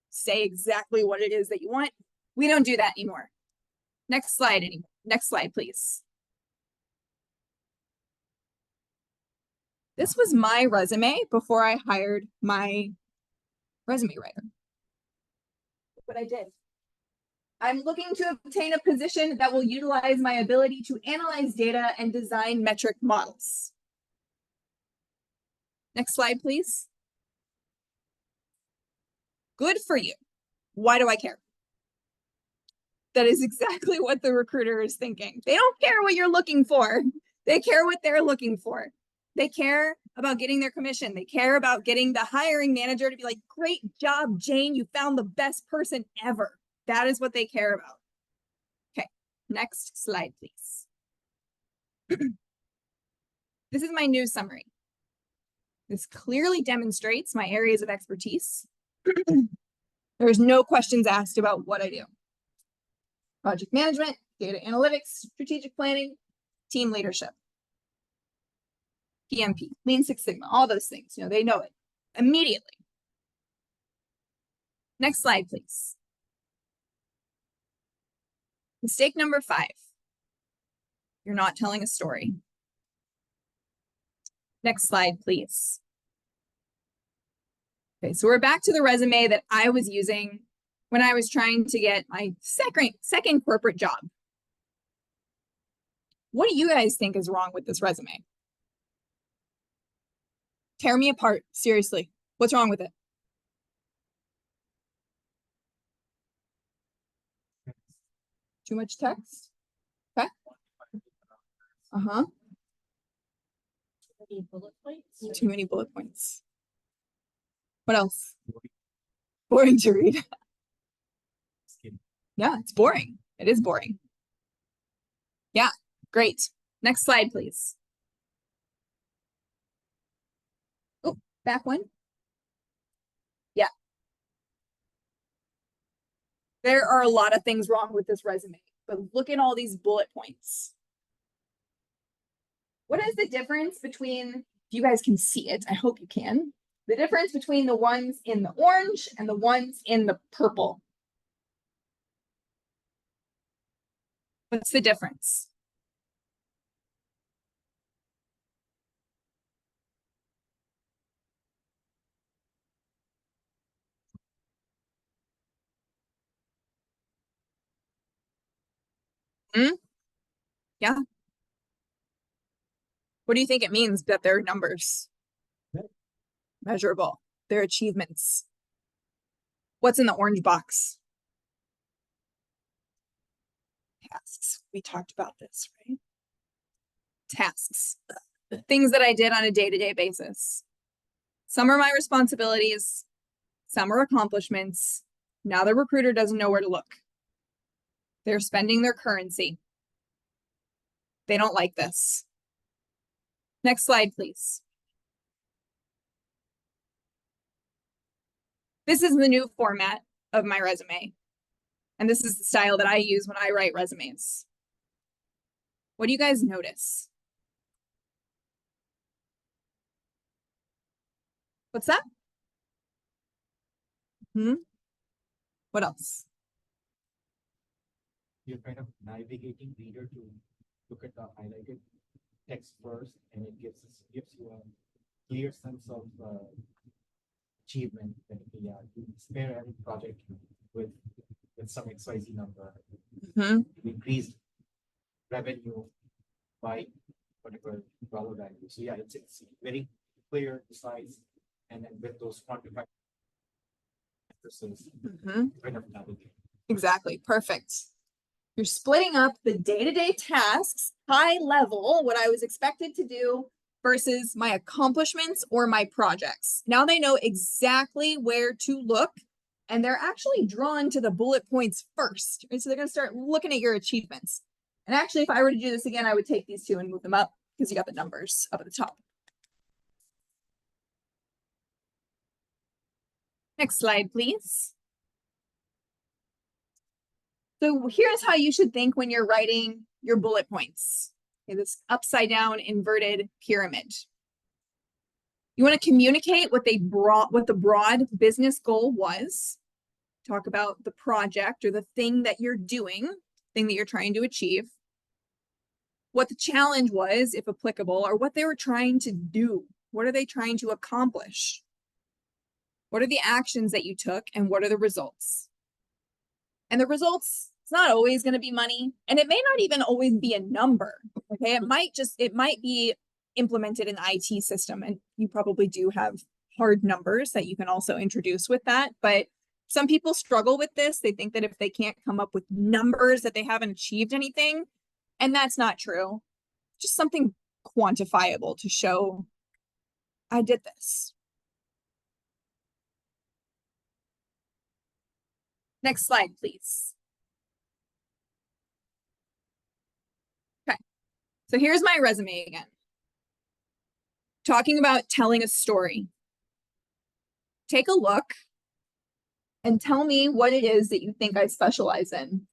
Say exactly what it is that you want. We don't do that anymore. Next slide, next slide, please. This was my resume before I hired my resume writer. Look what I did. I'm looking to obtain a position that will utilize my ability to analyze data and design metric models. Next slide, please. Good for you. Why do I care? That is exactly what the recruiter is thinking. They don't care what you're looking for. They care what they're looking for. They care about getting their commission. They care about getting the hiring manager to be like, great job, Jane. You found the best person ever. That is what they care about. Okay, next slide, please. This is my news summary. This clearly demonstrates my areas of expertise. There's no questions asked about what I do. Project management, data analytics, strategic planning, team leadership. PMP, Lean Six Sigma, all those things, they know it immediately. Next slide, please. Mistake number 5. You're not telling a story. Next slide, please. Okay, so we're back to the resume that I was using when I was trying to get my second corporate job. What do you guys think is wrong with this resume? Tear me apart, seriously. What's wrong with it? Too much text? Okay. Uh-huh. Too many bullet points. What else? Boring to read. Yeah, it's boring. It is boring. Yeah, great. Next slide, please. Oh, back one. Yeah. There are a lot of things wrong with this resume, but look at all these bullet points. What is the difference between, if you guys can see it, I hope you can, the difference between the ones in the orange and the ones in the purple? What's the difference? Yeah. What do you think it means that they're numbers? Measurable. They're achievements. What's in the orange box? Tasks. We talked about this, right? Tasks. Things that I did on a day-to-day basis. Some are my responsibilities. Some are accomplishments. Now the recruiter doesn't know where to look. They're spending their currency. They don't like this. Next slide, please. This is the new format of my resume. And this is the style that I use when I write resumes. What do you guys notice? What's that? What else? You're kind of navigating reader to look at the highlighted text first, and it gives you a clear sense of achievement that you spare every project with some XYZ number, increased revenue by whatever dollar value. So yeah, it's very clear, precise, and then with those quantified kind of navigate. Exactly. Perfect. You're splitting up the day-to-day tasks, high level, what I was expected to do versus my accomplishments or my projects. Now they know exactly where to look, and they're actually drawn to the bullet points first. And so they're going to start looking at your achievements. And actually, if I were to do this again, I would take these two and move them up because you got the numbers up at the top. Next slide, please. So here's how you should think when you're writing your bullet points. Okay, this upside down inverted pyramid. You want to communicate what the broad business goal was. Talk about the project or the thing that you're doing, thing that you're trying to achieve. What the challenge was, if applicable, or what they were trying to do. What are they trying to accomplish? What are the actions that you took, and what are the results? And the results, it's not always going to be money, and it may not even always be a number. Okay, it might be implemented in the IT system, and you probably do have hard numbers that you can also introduce with that. But some people struggle with this. They think that if they can't come up with numbers that they haven't achieved anything, and that's not true. Just something quantifiable to show I did this. Next slide, please. Okay, so here's my resume again. Talking about telling a story. Take a look and tell me what it is that you think I specialize in.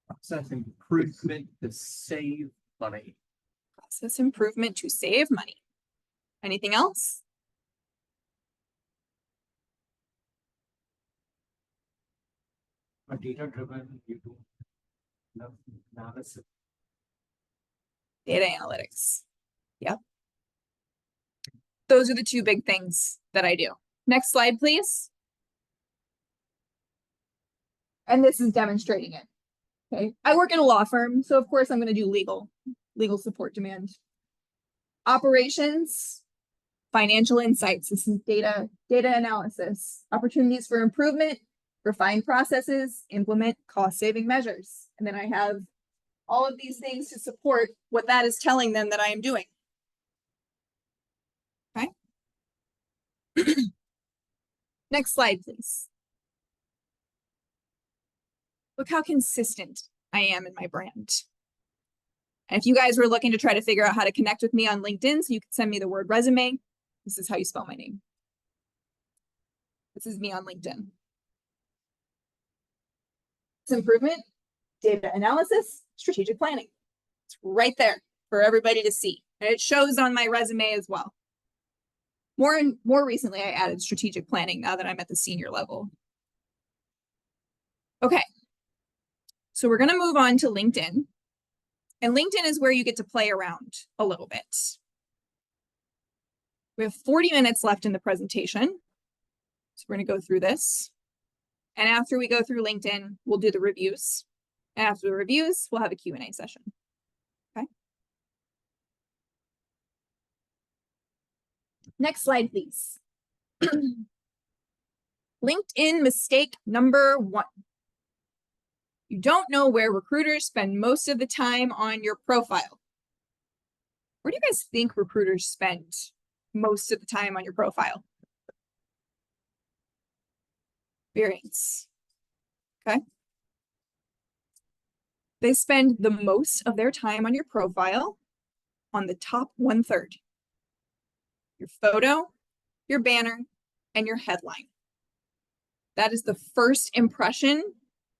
Process improvement to save money. Process improvement to save money. Anything else? A data-driven, you do analysis. Data analytics. Yep. Those are the two big things that I do. Next slide, please. And this is demonstrating it. Okay. I work in a law firm, so of course I'm going to do legal support demand. Operations, financial insights. This is data analysis. Opportunities for improvement, refine processes, implement cost-saving measures. And then I have all of these things to support what that is telling them that I am doing. Okay. Next slide, please. Look how consistent I am in my brand. And if you guys were looking to try to figure out how to connect with me on LinkedIn, so you can send me the word resume, this is how you spell my name. This is me on LinkedIn. It's improvement, data analysis, strategic planning. It's right there for everybody to see. And it shows on my resume as well. More recently, I added strategic planning now that I'm at the senior level. Okay. So we're going to move on to LinkedIn. And LinkedIn is where you get to play around a little bit. We have 40 minutes left in the presentation. So we're going to go through this. And after we go through LinkedIn, we'll do the reviews. And after the reviews, we'll have a Q&A session. Okay. Next slide, please. LinkedIn mistake number 1. You don't know where recruiters spend most of the time on your profile. Where do you guys think recruiters spend most of the time on your profile? Experience. Okay. They spend the most of their time on your profile on the top 1/3. Your photo, your banner, and your headline. That is the first impression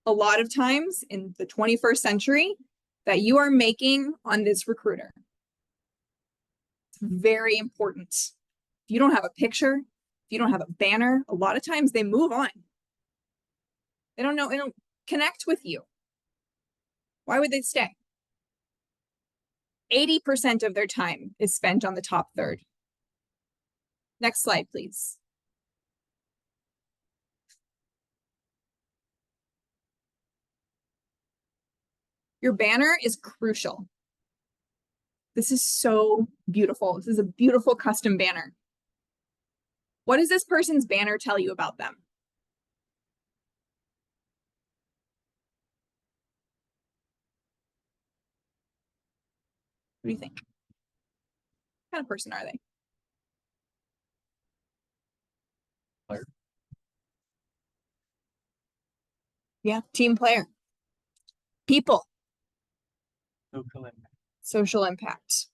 a lot of times in the 21st century that you are making on this recruiter. It's very important. If you don't have a picture, if you don't have a banner, a lot of times they move on. They don't connect with you. Why would they stay? 80% of their time is spent on the top 1/3. Next slide, please. Your banner is crucial. This is so beautiful. This is a beautiful custom banner. What does this person's banner tell you about them? What do you think? What kind of person are they? Player. Yeah, team player. People. Social impact. Social impact.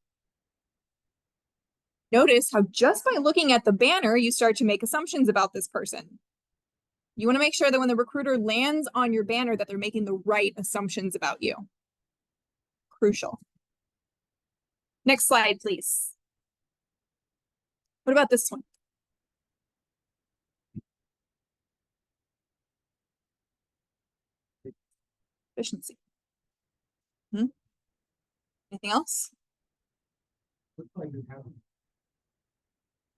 Notice how just by looking at the banner, you start to make assumptions about this person. You want to make sure that when the recruiter lands on your banner that they're making the right assumptions about you. Crucial. Next slide, please. What about this one? Efficiency. Anything else? Looks like you have,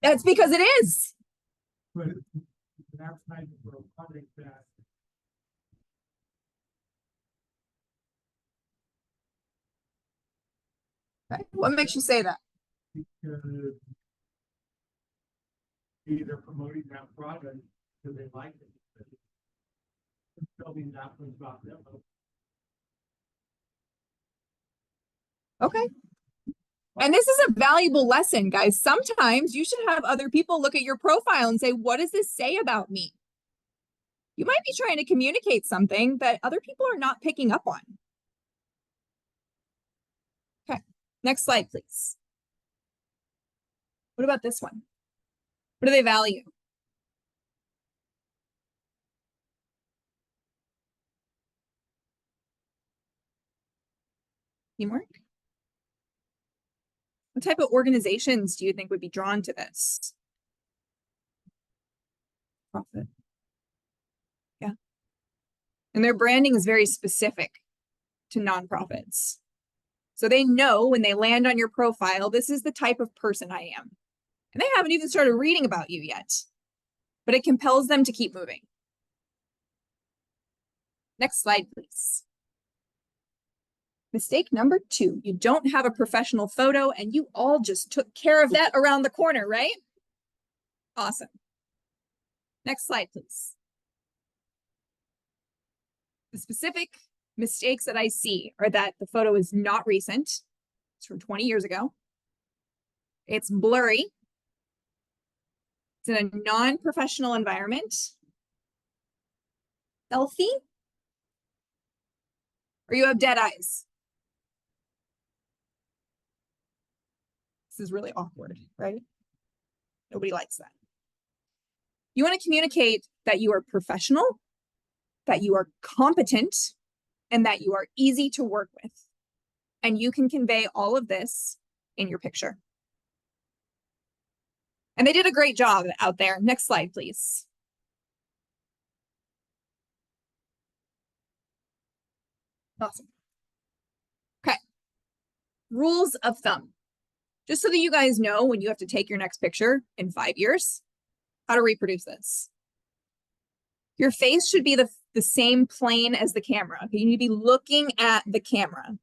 That's because it is. but it's an advertising for a product that Okay. What makes you say that? because either promoting that product because they like it. It's building that one's about them. Okay. And this is a valuable lesson, guys. Sometimes you should have other people look at your profile and say, what does this say about me? You might be trying to communicate something that other people are not picking up on. Okay, next slide, please. What about this one? What do they value? Teamwork? What type of organizations do you think would be drawn to this? Profit. Yeah. And their branding is very specific to nonprofits. So they know when they land on your profile, this is the type of person I am. And they haven't even started reading about you yet, but it compels them to keep moving. Next slide, please. Mistake number 2, you don't have a professional photo and you all just took care of that around the corner, right? Awesome. Next slide, please. The specific mistakes that I see are that the photo is not recent. It's from 20 years ago. It's blurry. It's in a non-professional environment. Selfie. Or you have dead eyes. This is really awkward, right? Nobody likes that. You want to communicate that you are professional, that you are competent, and that you are easy to work with. And you can convey all of this in your picture. And they did a great job out there. Next slide, please. Awesome. Okay. Rules of thumb. Just so that you guys know when you have to take your next picture in 5 years, how to reproduce this. Your face should be the same plane as the camera. Okay? You need to be looking at the camera.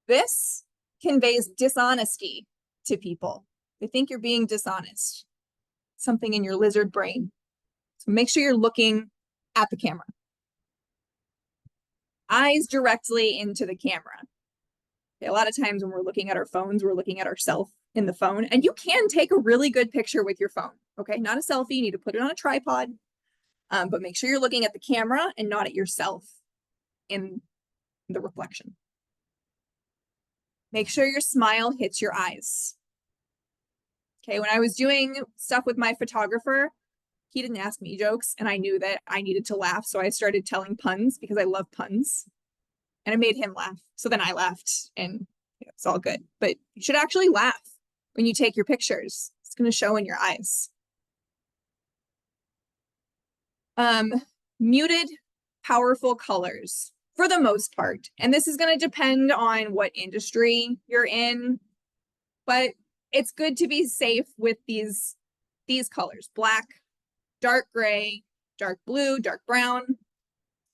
This conveys dishonesty to people. They think you're being dishonest. Something in your lizard brain. It's So make sure you're looking at the camera. Eyes directly into the camera. Okay, a lot of times when we're looking at our phones, we're looking at ourselves in the phone, and you can take a really good picture with your phone. Okay, not a selfie, you need to put it on a tripod, but make sure you're looking at the camera and not at yourself in the reflection. Make sure your smile hits your eyes. Okay, when I was doing stuff with my photographer, he didn't ask me jokes, and I knew that I needed to laugh, so I started telling puns because I love puns, and it made him laugh. So then I laughed, and it's all good. But you should actually laugh when you take your pictures. It's going to show in your eyes. Muted, powerful colors for the most part, and this is going to depend on what industry you're in, but it's good to be safe with these colors: black, dark gray, dark blue, dark brown.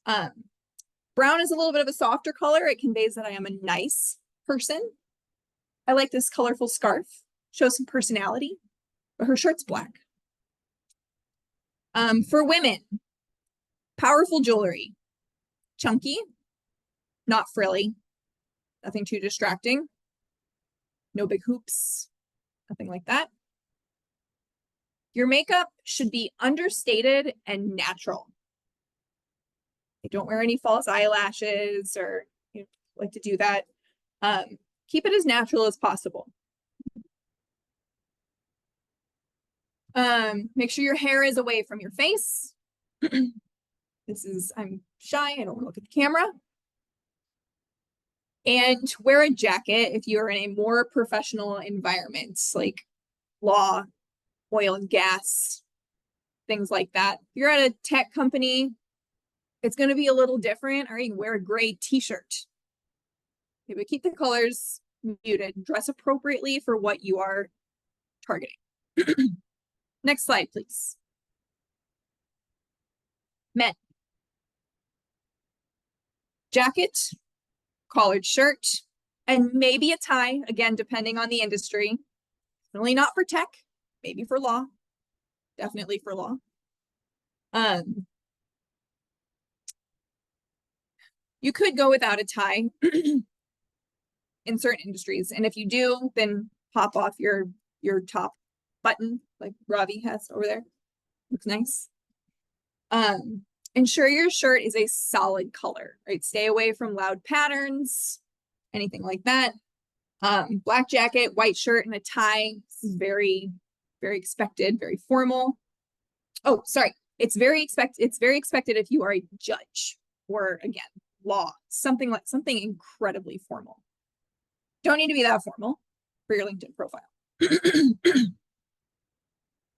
Brown is a little bit of a softer color. It conveys that I am a nice person. I like this colorful scarf, shows some personality, but her shirt's black. For women, powerful jewelry, chunky, not frilly, nothing too distracting, no big hoops, nothing like that. Your makeup should be understated and natural. Don't wear any false eyelashes or like to do that. Keep it as natural as possible. Make sure your hair is away from your face. I'm shy, I don't want to look at the camera. And wear a jacket if you're in a more professional environment, like law, oil and gas, things like that. If you're at a tech company, it's going to be a little different, or you can wear a gray t-shirt. Okay, but keep the colors muted. Dress appropriately for what you are targeting. Next slide, please. Men. Jacket, collared shirt, and maybe a tie, again, depending on the industry. Definitely not for tech, maybe for law. Definitely for law. You could go without a tie in certain industries. And if you do, then pop off your top button like Ravi has over there. Looks nice. Ensure your shirt is a solid color, right? Stay away from loud patterns, anything like that. Black jacket, white shirt, and a tie. This is very, very expected, very formal. Oh, sorry. It's very expected if you are a judge or, again, law, something incredibly formal. Don't need to be that formal for your LinkedIn profile.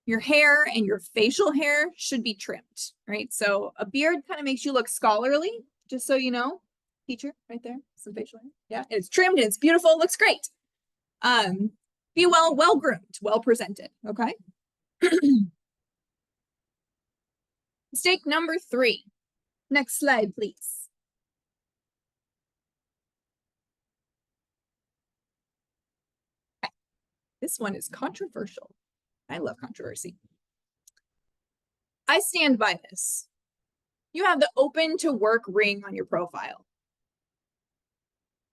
Your hair and your facial hair should be trimmed, right? So a beard kind of makes you look scholarly, just so you know. Teacher, right there, some facial hair. Yeah, it's trimmed and it's beautiful, looks great. Be well groomed, well presented, okay? Mistake number 3. Next slide, please. Okay. This one is controversial. I love controversy. I stand by this. You have the open to work ring on your profile.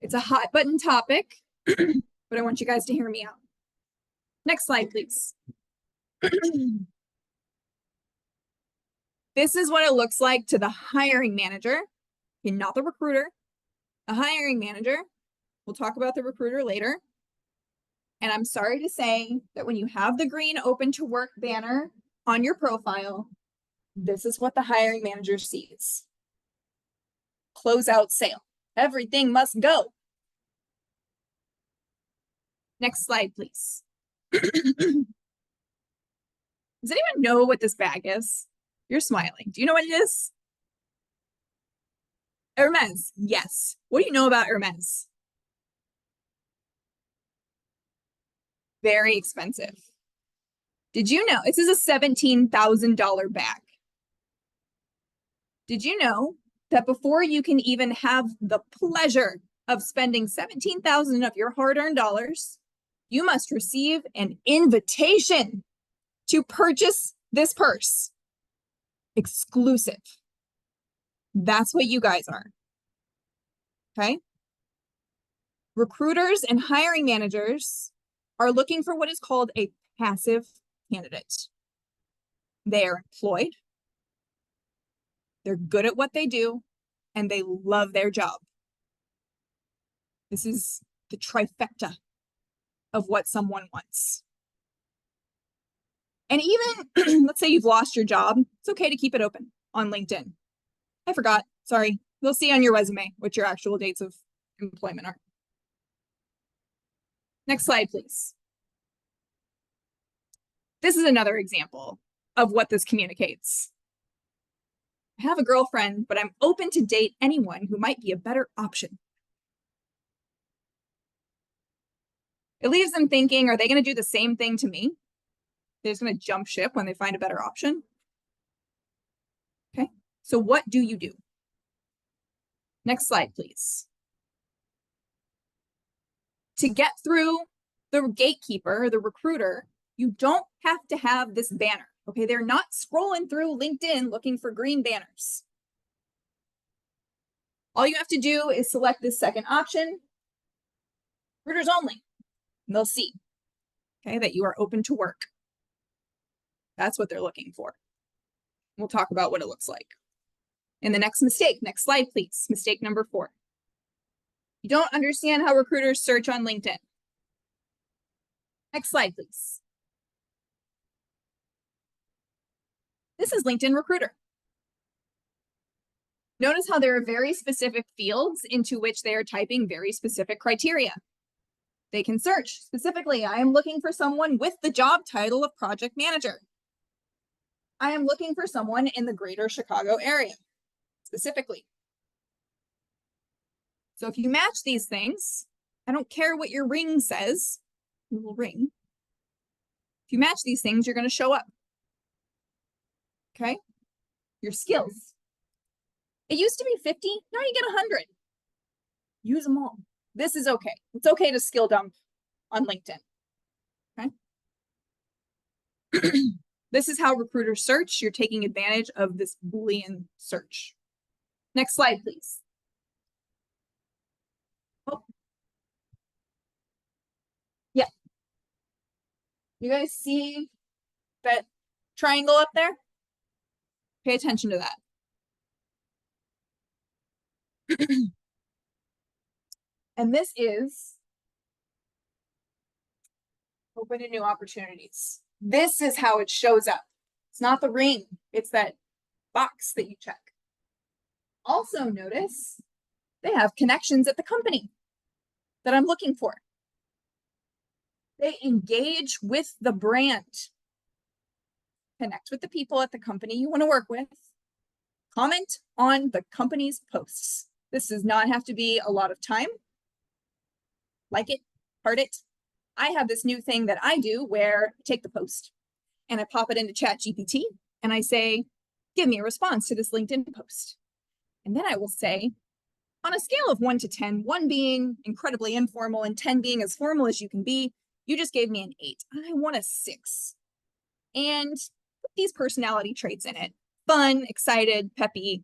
It's a hot button topic, but I want you guys to hear me out. Next slide, please. This is what it looks like to the hiring manager, and not the recruiter. The hiring manager. We'll talk about the recruiter later. And I'm sorry to say that when you have the green open to work banner on your profile, this is what the hiring manager sees. Closeout sale. Everything must go. Next slide, please. Does anyone know what this bag is? You're smiling. Do you know what it is? Hermes. Yes. What do you know about Hermes? Very expensive. Did you know this is a $17,000 bag? Did you know that before you can even have the pleasure of spending $17,000 of your hard-earned dollars, you must receive an invitation to purchase this purse? exclusive. That's what you guys are. Okay? Recruiters and hiring managers are looking for what is called a passive candidate. They are employed, they're good at what they do, and they love their job. This is the trifecta of what someone wants. And even, let's say you've lost your job, it's okay to keep it open on LinkedIn. I forgot, sorry. They'll see on your resume what your actual dates of employment are. Next slide, please. This is another example of what this communicates. I have a girlfriend, but I'm open to date anyone who might be a better option. It leaves them thinking, are they going to do the same thing to me? They're just going to jump ship when they find a better option. Okay, so what do you do? Next slide, please. To get through the gatekeeper, the recruiter, you don't have to have this banner. Okay, they're not scrolling through LinkedIn looking for green banners. All you have to do is select this second option, recruiters only, and they'll see, okay, that you are open to work. That's what they're looking for. We'll talk about what it looks like. And the next mistake, next slide, please. Mistake number 4. You don't understand how recruiters search on LinkedIn. Next slide, please. This is LinkedIn Recruiter. Notice how there are very specific fields into which they are typing very specific criteria. They can search specifically, I am looking for someone with the job title of project manager. I am looking for someone in the greater Chicago area, specifically. So if you match these things, I don't care what your ring says, your little ring. If you match these things, you're going to show up. Okay? Your skills. It used to be 50, now you get 100. Use them all. This is okay. It's okay to skill dump on LinkedIn. Okay? This is how recruiters search. You're taking advantage of this Boolean search. Next slide, please. Oh. Yeah. You guys see that triangle up there? Pay attention to that. And this is open to new opportunities. This is how it shows up. It's not the ring, it's that box that you check. Also notice they have connections at the company that I'm looking for. They engage with the brand. Connect with the people at the company you want to work with. Comment on the company's posts. This does not have to be a lot of time. Like it, heart it. I have this new thing that I do where I take the post and I pop it into ChatGPT and I say, give me a response to this LinkedIn post. And then I will say, on a scale of 1 to 10, 1 being incredibly informal and 10 being as formal as you can be, you just gave me an 8. I want a 6. And put these personality traits in it. Fun, excited, peppy.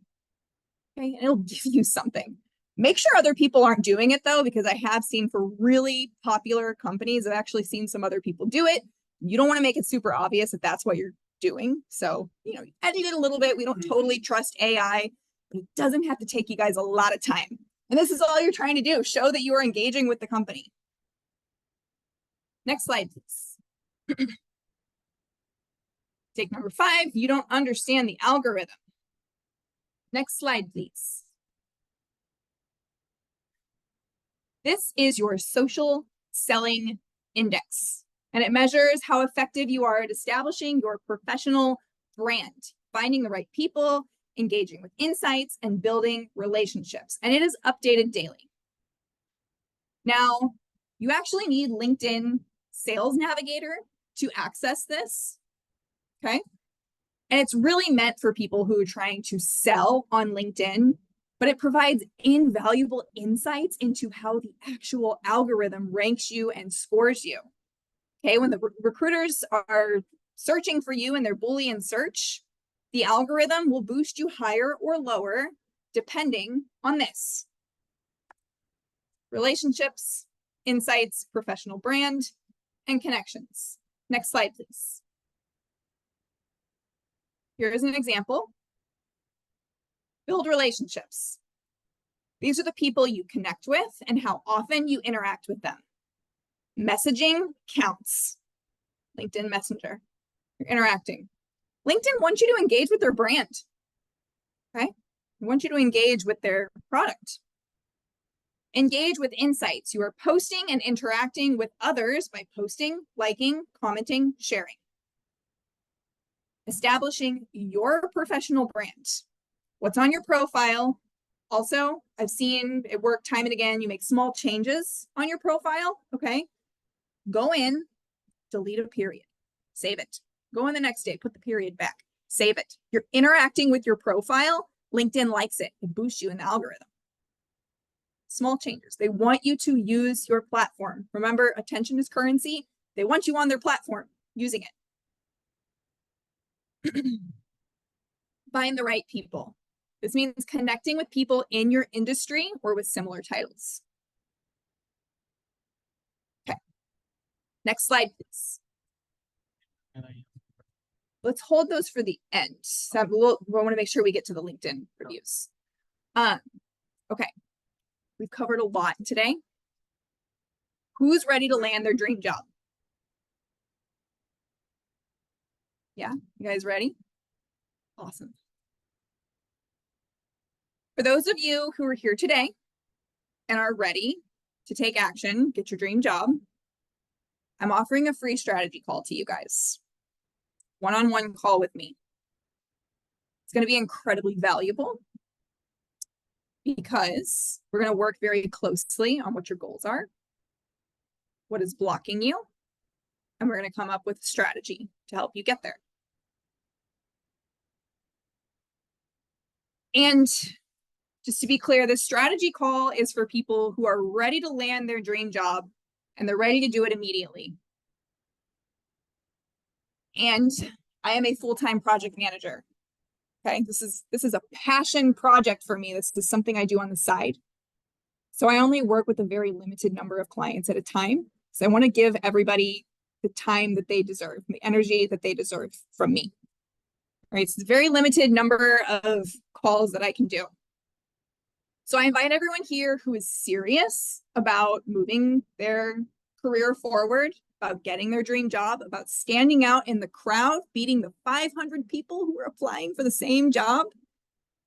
Okay, and it'll give you something. Make sure other people aren't doing it though, because I have seen for really popular companies, I've actually seen some other people do it. You don't want to make it super obvious that that's what you're doing. So, edit it a little bit. We don't totally trust AI, but it doesn't have to take you guys a lot of time. And this is all you're trying to do, show that you are engaging with the company. Next slide, please. Take number 5, you don't understand the algorithm. Next slide, please. This is your social selling index, and it measures how effective you are at establishing your professional brand, finding the right people, engaging with insights, and building relationships. And it is updated daily. Now, you actually need LinkedIn Sales Navigator to access this, okay? And it's really meant for people who are trying to sell on LinkedIn, but it provides invaluable insights into how the actual algorithm ranks you and scores you. Okay, when the recruiters are searching for you in their Boolean search, The algorithm will boost you higher or lower depending on this: relationships, insights, professional brand, and connections. Next slide, please. Here's an example. Build relationships. These are the people you connect with and how often you interact with them. Messaging counts. LinkedIn Messenger. You're interacting. LinkedIn wants you to engage with their brand. Okay? They want you to engage with their product. Engage with insights. You are posting and interacting with others by posting, liking, commenting, sharing. Establishing your professional brand. What's on your profile? Also, I've seen it work time and again. You make small changes on your profile, okay? Go in, delete a period, save it. Go in the next day, put the period back, save it. You're interacting with your profile. LinkedIn likes it. It boosts you in the algorithm. Small changes. They want you to use your platform. Remember, attention is currency. They want you on their platform using it. Find the right people. This means connecting with people in your industry or with similar titles. Okay. Next slide, please. Let's hold those for the end. So we'll want to make sure we get to the LinkedIn reviews. Okay. We've covered a lot today. Who's ready to land their dream job? Yeah, you guys ready? Awesome. For those of you who are here today and are ready to take action, get your dream job, I'm offering a free strategy call to you guys. One-on-one call with me. It's going to be incredibly valuable because we're going to work very closely on what your goals are, what is blocking you, and we're going to come up with a strategy to help you get there. And just to be clear, this strategy call is for people who are ready to land their dream job and they're ready to do it immediately. And I am a full-time project manager. Okay, this is a passion project for me. This is something I do on the side. So I only work with a very limited number of clients at a time. So I want to give everybody the time that they deserve, the energy that they deserve from me. All right, so it's a very limited number of calls that I can do. So I invite everyone here who is serious about moving their career forward, about getting their dream job, about standing out in the crowd, beating the 500 people who are applying for the same job,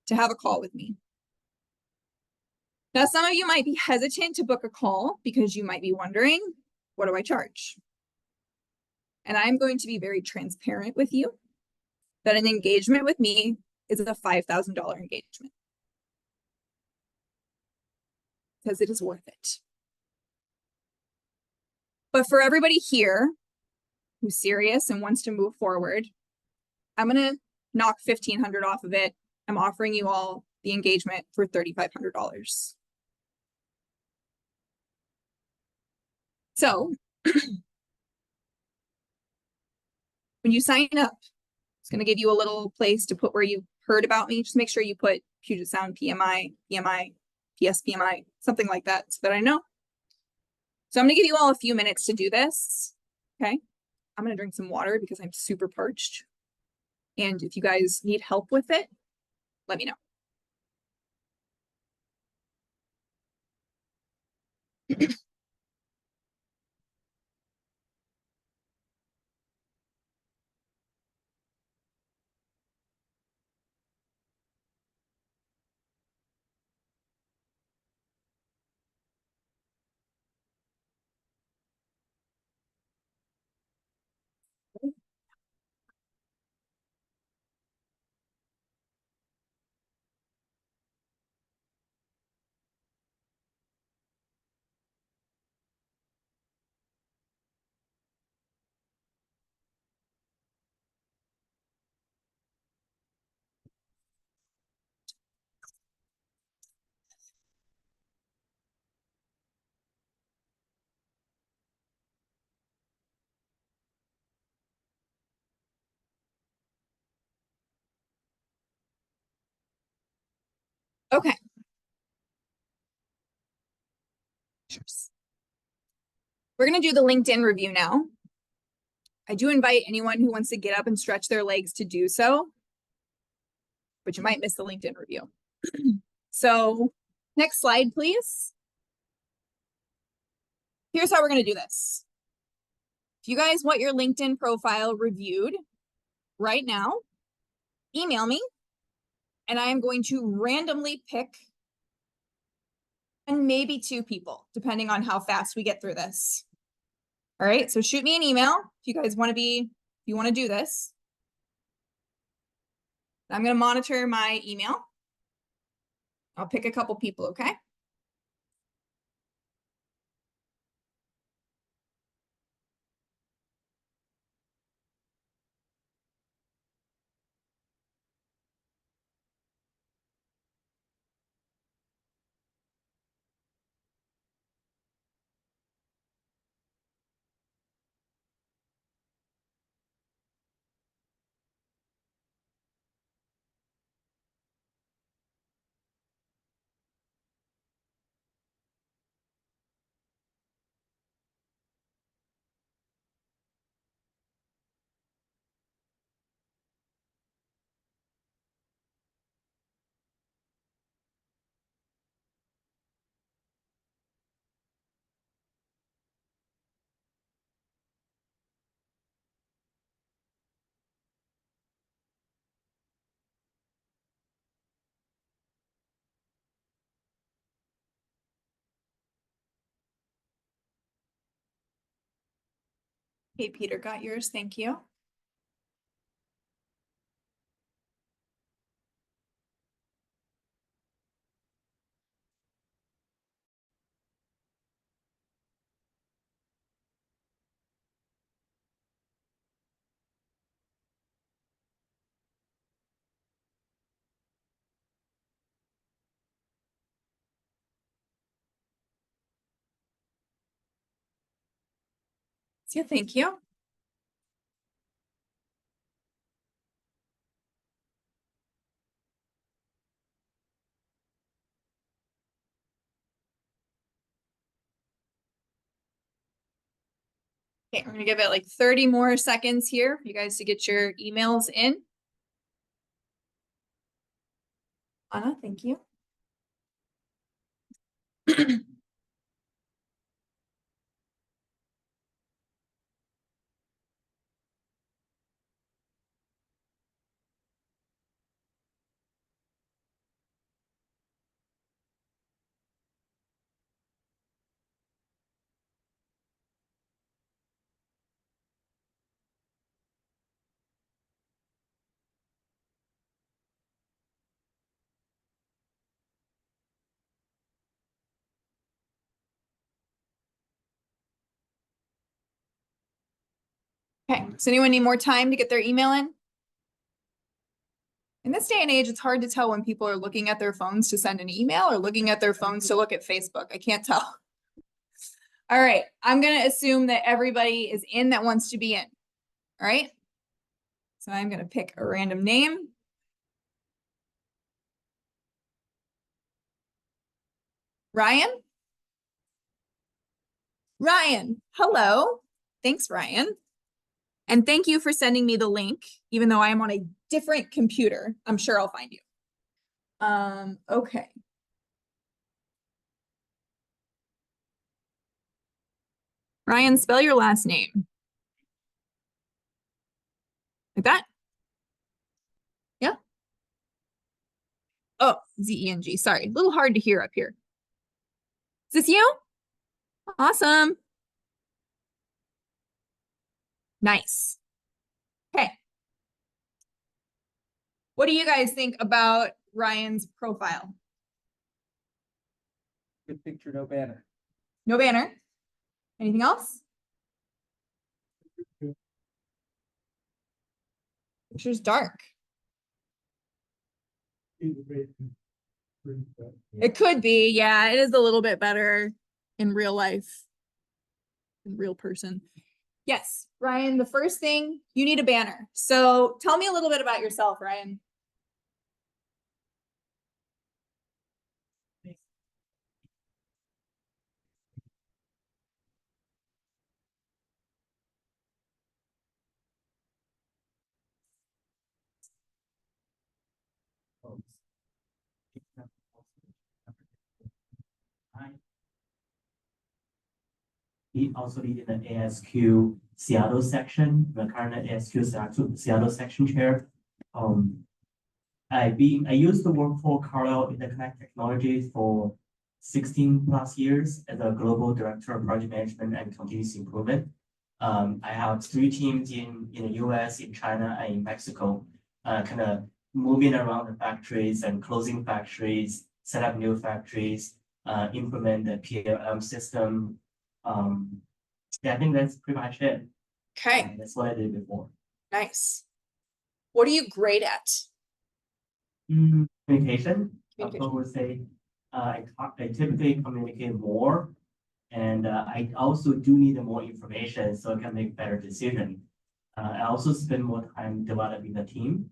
to have a call with me. Now, some of you might be hesitant to book a call because you might be wondering, what do I charge? And I'm going to be very transparent with you that an engagement with me is a $5,000 engagement. Because it is worth it. But for everybody here who's serious and wants to move forward, I'm going to knock $1,500 off of it. I'm offering you all the engagement for $3,500. So when you sign up, it's going to give you a little place to put where you heard about me. Just make sure you put Puget Sound PMI, PSPMI, something like that so that I know. So I'm going to give you all a few minutes to do this. Okay. I'm going to drink some water because I'm super parched. And if you guys need help with it, let me know. Okay. We're going to do the LinkedIn review now. I do invite anyone who wants to get up and stretch their legs to do so, but you might miss the LinkedIn review. So next slide, please. Here's how we're going to do this. If you guys want your LinkedIn profile reviewed right now, email me, and I am going to randomly pick and maybe 2 people, depending on how fast we get through this. All right, so shoot me an email if you guys want to if you want to do this. I'm going to monitor my email. I'll pick a couple people, okay? Okay, Peter got yours. Thank you. Yeah, thank you. Okay, we're gonna give it like 30 more seconds here for you guys to get your emails in. Anna, thank you. Okay, does anyone need more time to get their email in? In this day and age, it's hard to tell when people are looking at their phones to send an email or looking at their phones to look at Facebook. I can't tell. All right, I'm gonna assume that everybody is in that wants to be in. All right, so I'm gonna pick a random name. Ryan? Ryan, hello. Thanks, Ryan. And thank you for sending me the link, even though I am on a different computer. I'm sure I'll find you. Okay. Ryan, spell your last name. Like that? Yeah. Oh, Z-E-N-G. Sorry, a little hard to hear up here. Is this you? Awesome. Nice. Okay. What do you guys think about Ryan's profile? Good picture, no banner. No banner. Anything else? Picture's dark. It could be, yeah, it is a little bit better in real life, in real person. Yes, Ryan, the first thing, you need a banner. So tell me a little bit about yourself, Ryan. also leading the ASQ Seattle section, the current ASQ Seattle section chair. I used to work for Carlisle Interconnect Technologies for 16 plus years as a global director of project management and continuous improvement. I have 3 teams in the US, in China, and in Mexico, kind of moving around the factories and closing factories, set up new factories, implement the PLM system. Yeah, I think that's pretty much it. Okay, That's what I did before. nice. What are you great at? Communication. I Communication. would say I typically communicate more, and I also do need more information so I can make better decisions. I also spend more time developing the team.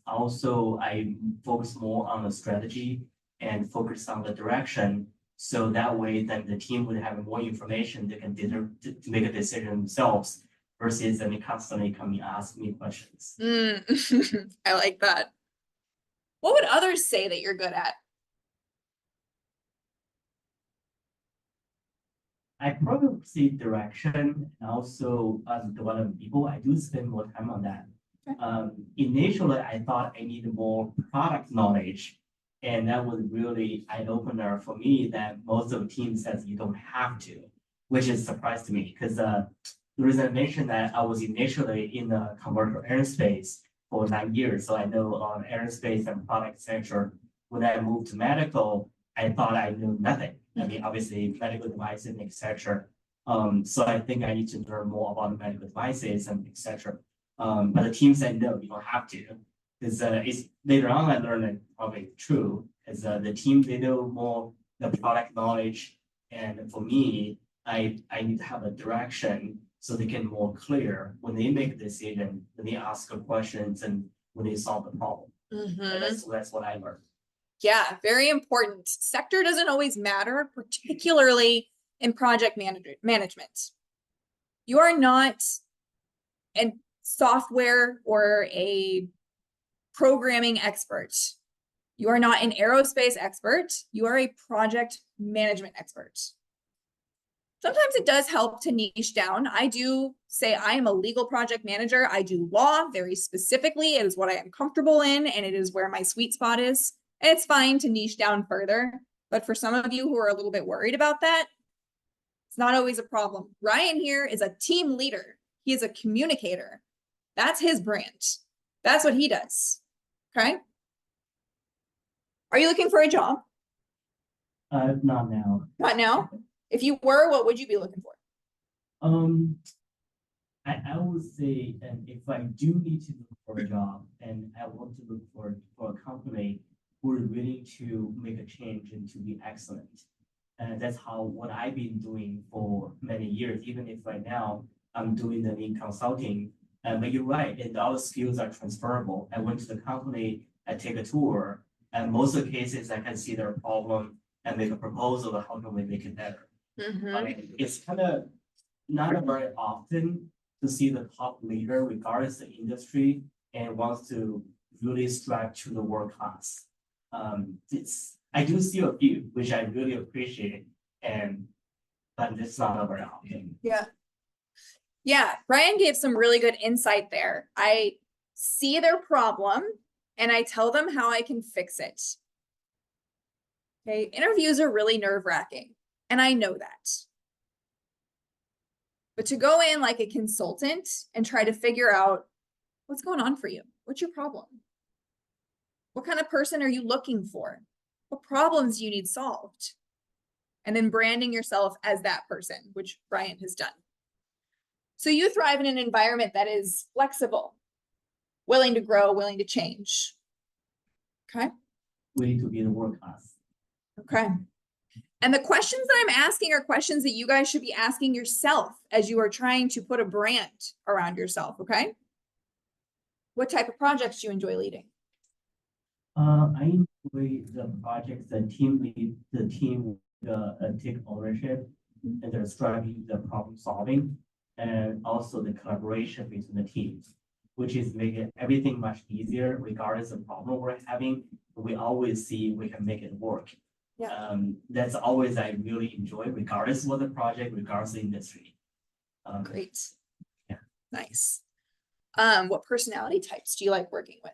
Also, I focus more on the strategy and focus on the direction. So that way, then the team would have more information they can to make a decision themselves versus them constantly coming ask me questions. I like that. What would others say that you're good at? I probably would say direction and also developing people. I do spend more time on that. Okay. Initially, I thought I needed more product knowledge, and that was really eye-opener for me that most of the team says you don't have to, which is a surprise to me because the reason I mentioned that I was initially in the commercial aerospace for 9 years, so I know on aerospace and product sector. When I moved to medical, I thought I knew nothing. I mean, obviously medical devices, etc. So I think I need to learn more about medical devices and etc. But the team said no, you don't have to. Because it's later on I learned that probably true. As the team they know more the product knowledge, and for me, I need to have a direction so they can more clear when they make a decision, when they ask questions, and when they solve the problem. And that's what I learned. Yeah, very important. Sector doesn't always matter, particularly in project management. You are not a software or a programming expert. You are not an aerospace expert. You are a project management expert. Sometimes it does help to niche down. I do say I am a legal project manager. I do law very specifically. It is what I am comfortable in, and it is where my sweet spot is. And it's fine to niche down further, but for some of you who are a little bit worried about that, it's not always a problem. Ryan here is a team leader. He is a communicator. That's his brand. That's what he does. Okay. Are you looking for a job? Not now. Not now. If you were, what would you be looking for? I would say, and if I do need to look for a job, and I want to look for a company who is willing to make a change and to be excellent. And that's what I've been doing for many years, even if right now I'm doing the lean consulting. But you're right, and our skills are transferable. I went to the company, I take a tour, and most of the cases I can see their problem and make a proposal of how can we make it better. I mean, it's kind of not very often to see the top leader, regardless of the industry, and wants to really strive to the world class. I do see a few, which I really appreciate, but it's not very often. Yeah. Yeah, Brian gave some really good insight there. I see their problem and I tell them how I can fix it. Okay, interviews are really nerve-wracking, and I know that. But to go in like a consultant and try to figure out what's going on for you, what's your problem? What kind of person are you looking for? What problems do you need solved? And then branding yourself as that person, which Brian has done. So you thrive in an environment that is flexible, willing to grow, willing to change. Okay. Willing to be the world class. Okay. And the questions that I'm asking are questions that you guys should be asking yourself as you are trying to put a brand around yourself. Okay. What type of projects do you enjoy leading? I enjoy the projects the team take ownership and they're striving the problem solving, and also the collaboration between the teams, which is making everything much easier regardless of problem we're having. We always see we can make it work. Yeah. That's always I really enjoy, regardless of what the project, regardless of the industry. Great. Yeah. Nice. What personality types do you like working with?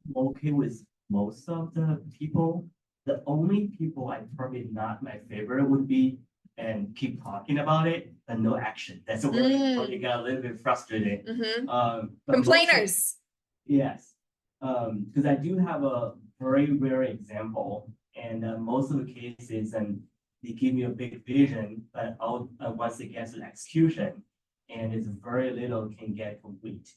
I'm okay with most of the people. The only people I probably not my favorite would be and keep talking about it and no action. That's where I probably got a little bit frustrated. Mm-hmm. But Complainers. yes, because I do have a very rare example, and most of the cases, and they give me a big vision, but once it gets to execution, and it's very little can get complete.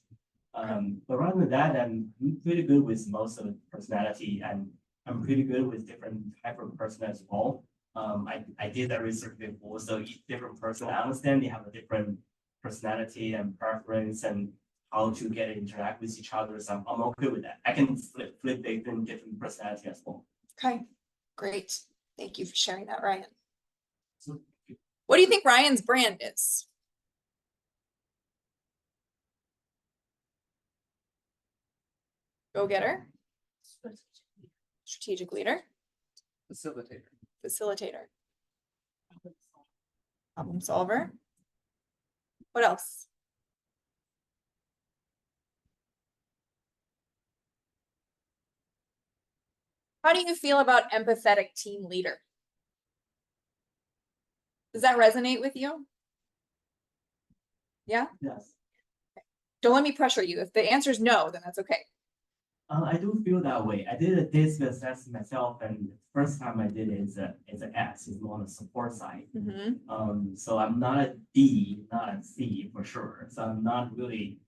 But rather than that, I'm pretty good with most of the personality, and I'm pretty good with different type of person as well. I did that research before, so each different person, I understand they have a different personality and preference and how to get and interact with each other. So I'm okay with that. I can flip different personality as well. Okay, great. Thank you for sharing that, Ryan. So, What do you think Ryan's brand is? Go-getter, strategic leader, Facilitator. facilitator, problem solver. What else? How do you feel about empathetic team leader? Does that resonate with you? Yeah? yes. Don't let me pressure you. If the answer is no, then that's okay. I do feel that way. I did a DISC assessment myself, and the first time I did it is an S, is more on the support side. So I'm not a D, not a C for sure. So I'm not really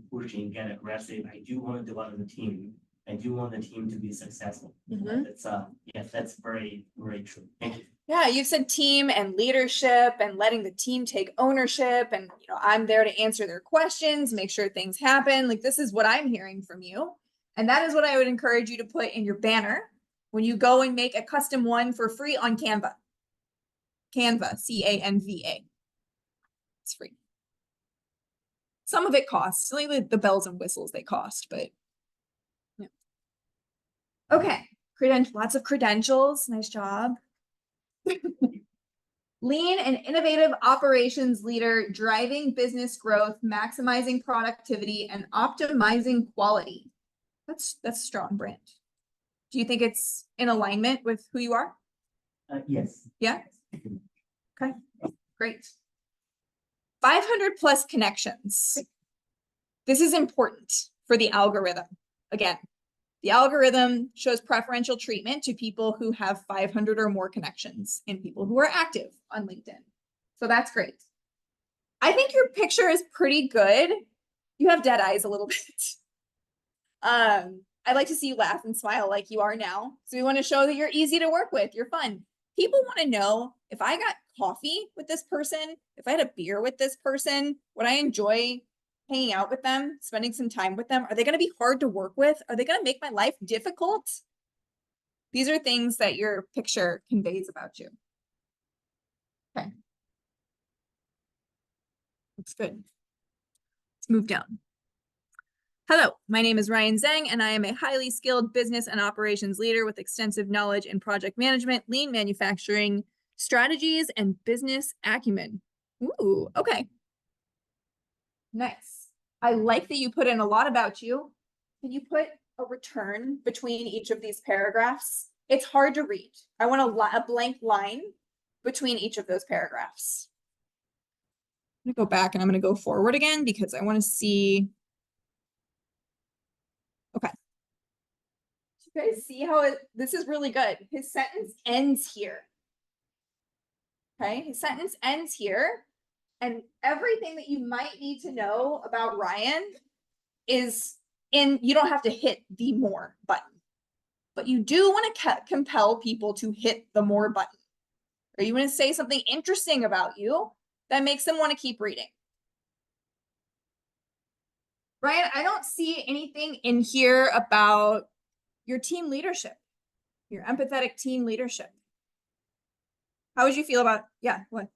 pushing, get aggressive. I do want to develop the team. I do want the team to be successful. That's yes, that's very, very true. Thank you. Yeah, you've said team and leadership and letting the team take ownership, and I'm there to answer their questions, make sure things happen. Like, this is what I'm hearing from you. And that is what I would encourage you to put in your banner when you go and make a custom one for free on Canva. Canva, Canva. It's free. Some of it costs, like the bells and whistles they cost, but yeah. Okay, lots of credentials. Nice job. Lean and innovative operations leader, driving business growth, maximizing productivity, and optimizing quality. That's a strong brand. Do you think it's in alignment with who you are? Yes. Yeah. Okay, great. 500 plus connections. This is important for the algorithm. Again, the algorithm shows preferential treatment to people who have 500 or more connections and people who are active on LinkedIn. So that's great. I think your picture is pretty good. You have dead eyes a little bit. I'd like to see you laugh and smile like you are now. So we want to show that you're easy to work with. You're fun. People want to know, if I got coffee with this person, if I had a beer with this person, would I enjoy hanging out with them, spending some time with them? Are they going to be hard to work with? Are they going to make my life difficult? These are things that your picture conveys about you. Okay. That's good. Let's move down. Hello, my name is Ryan Zhang, and I am a highly skilled business and operations leader with extensive knowledge in project management, lean manufacturing, strategies, and business acumen. Ooh, okay. Nice. I like that you put in a lot about you. Can you put a return between each of these paragraphs? It's hard to read. I want a blank line between each of those paragraphs. I'm gonna go back and I'm gonna go forward again because I want to see. Okay. You guys see how this is really good. His sentence ends here. Okay, his sentence ends here. And everything that you might need to know about Ryan is you don't have to hit the more button. But you do want to compel people to hit the more button. Or you want to say something interesting about you that makes them want to keep reading. Ryan, I don't see anything in here about your team leadership, your empathetic team leadership. How would you feel about, what?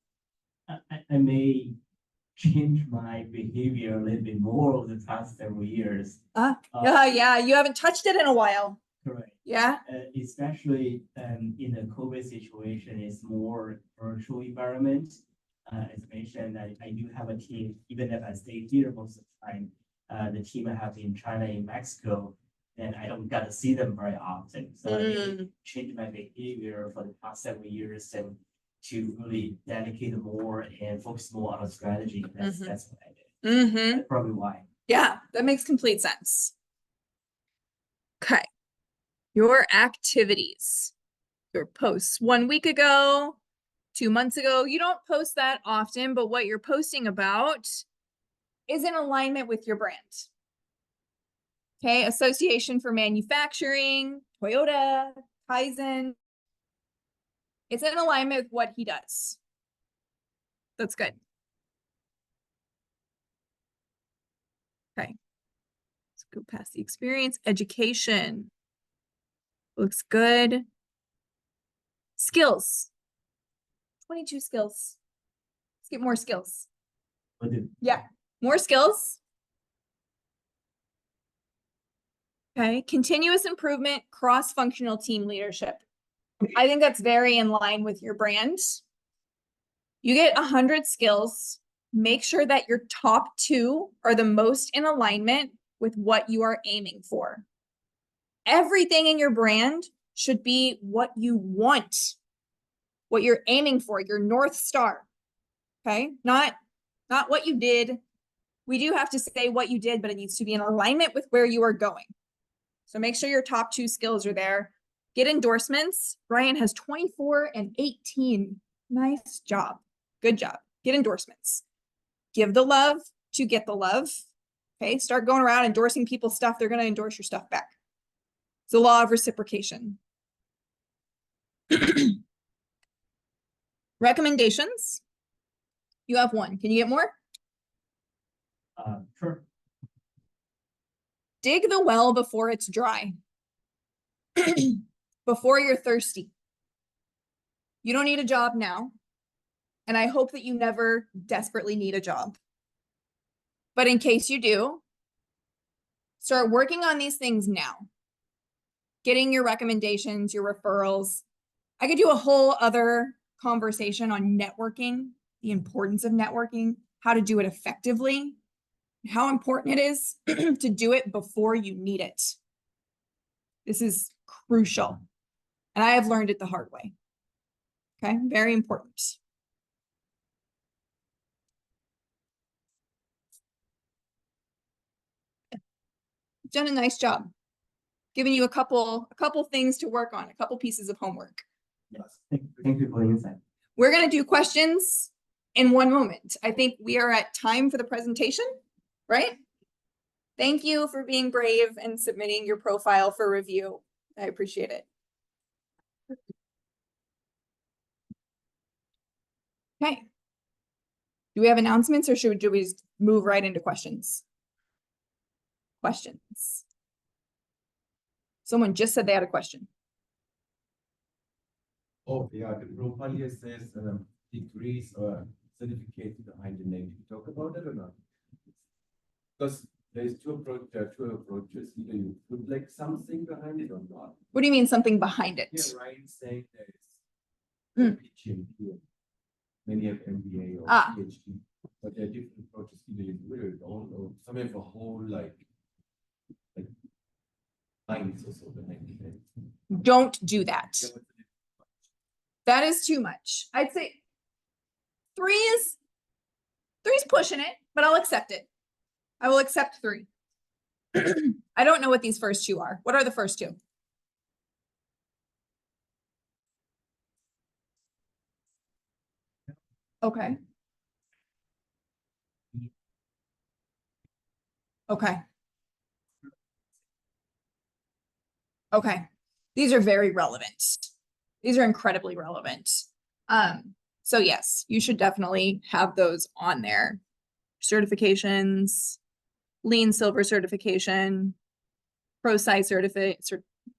I may change my behavior a little bit more over the past several years. Yeah, you haven't touched it in a while. Correct. Yeah, Especially in the COVID situation, it's more virtual environment. As mentioned, I do have a team, even if I stay here most of the time, the team I have in China, in Mexico, and I don't get to see them very often. So I need to change my behavior for the past several years and to really dedicate more and focus more on a strategy. That's what I did. That's probably why. Yeah, that makes complete sense. Okay. Your activities, your posts 1 week ago, 2 months ago, you don't post that often, but what you're posting about is in alignment with your brand. Okay, Association for Manufacturing, Toyota, Kaizen. It's in alignment with what he does. That's good. Okay. Let's go past the experience. Education. Looks good. Skills. 22 skills. Let's get more skills. But the- Yeah, more skills. Okay, continuous improvement, cross-functional team leadership. I think that's very in line with your brand. You get 100 skills. Make sure that your top 2 are the most in alignment with what you are aiming for. Everything in your brand should be what you want, what you're aiming for, your North Star. Okay, not what you did. We do have to say what you did, but it needs to be in alignment with where you are going. So make sure your top 2 skills are there. Get endorsements. Brian has 24 and 18. Nice job. Good job. Get endorsements. Give the love to get the love. Okay, start going around endorsing people's stuff. They're going to endorse your stuff back. It's the law of reciprocation. Recommendations. You have 1. Can you get more? Sure. Dig the well before it's dry. Before you're thirsty. You don't need a job now. And I hope that you never desperately need a job. But in case you do, start working on these things now. Getting your recommendations, your referrals. I could do a whole other conversation on networking, the importance of networking, how to do it effectively, how important it is to do it before you need it. This is crucial. And I have learned it the hard way. Okay, very important. You've done a nice job. Giving you a couple things to work on, a couple pieces of homework. Yes. Thank you for the insight. We're going to do questions in 1 moment. I think we are at time for the presentation, right? Thank you for being brave and submitting your profile for review. I appreciate it. Okay. Do we have announcements or should we just move right into questions? Questions. Someone just said they had a question. Oh, yeah, the profile says degrees or certificate behind the name. Can you talk about it or not? Because there's there are 2 approaches. Either you put like something behind it or not. What do you mean something behind it? Here, Ryan saying Hmm. there's teaching here. Many have MBA or Ah. PhD, but there are different approaches. Either you do it or some have a whole like lines or so behind the name. Don't do that. Yeah, what's the difference? That is too much. I'd say 3 is pushing it, but I'll accept it. I will accept 3. I don't know what these first 2 are. What are the first 2? Okay. Okay. Okay. These are very relevant. These are incredibly relevant. So yes, you should definitely have those on there. Certifications, Lean Silver certification, ProSci certificate.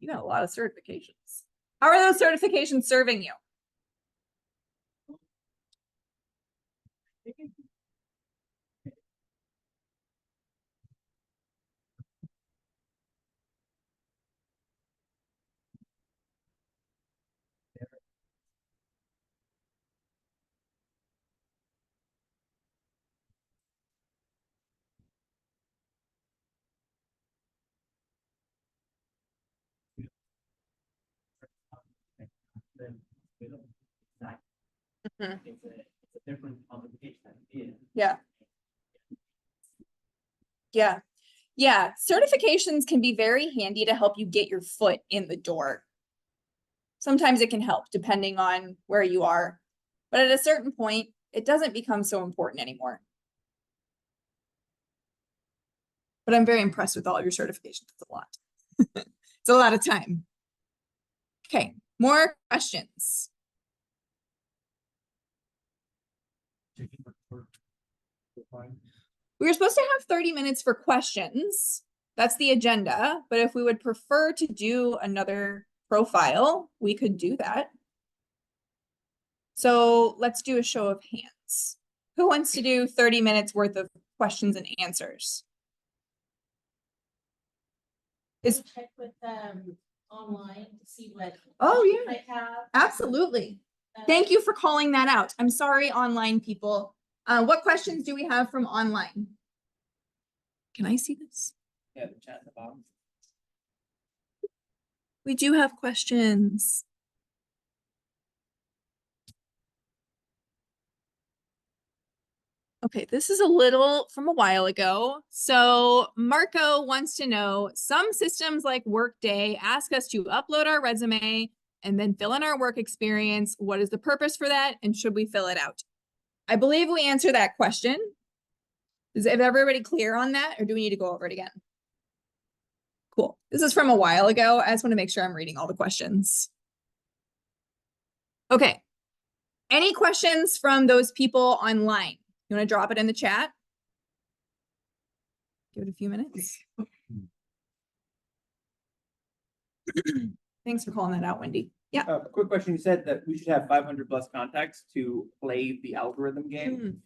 You got a lot of certifications. How are those certifications serving you? know, exactly. Mhm. It's a different qualification idea. Yeah. Yeah. Yeah. Certifications can be very handy to help you get your foot in the door. Sometimes it can help depending on where you are, but at a certain point, it doesn't become so important anymore. But I'm very impressed with all your certifications. It's a lot. It's a lot of time. Okay, more questions. We were supposed to have 30 minutes for questions. That's the agenda, but if we would prefer to do another profile, we could do that. So let's do a show of hands. Who wants to do 30 minutes worth of questions and answers? Is check with online to see what Oh, questions yeah. I have. Absolutely. Thank you for calling that out. I'm sorry, online people. What questions do we have from online? Can I see this? Yeah, the chat at the bottom. We do have questions. Okay, this is a little from a while ago. So Marco wants to know, some systems like Workday ask us to upload our resume and then fill in our work experience. What is the purpose for that? And should we fill it out? I believe we answered that question. Is everybody clear on that, or do we need to go over it again? Cool. This is from a while ago. I just want to make sure I'm reading all the questions. Okay. Any questions from those people online? You want to drop it in the chat? Give it a few minutes. Thanks for calling that out, Wendy. Yeah. Quick question. You said that we should have 500 plus contacts to play the algorithm game.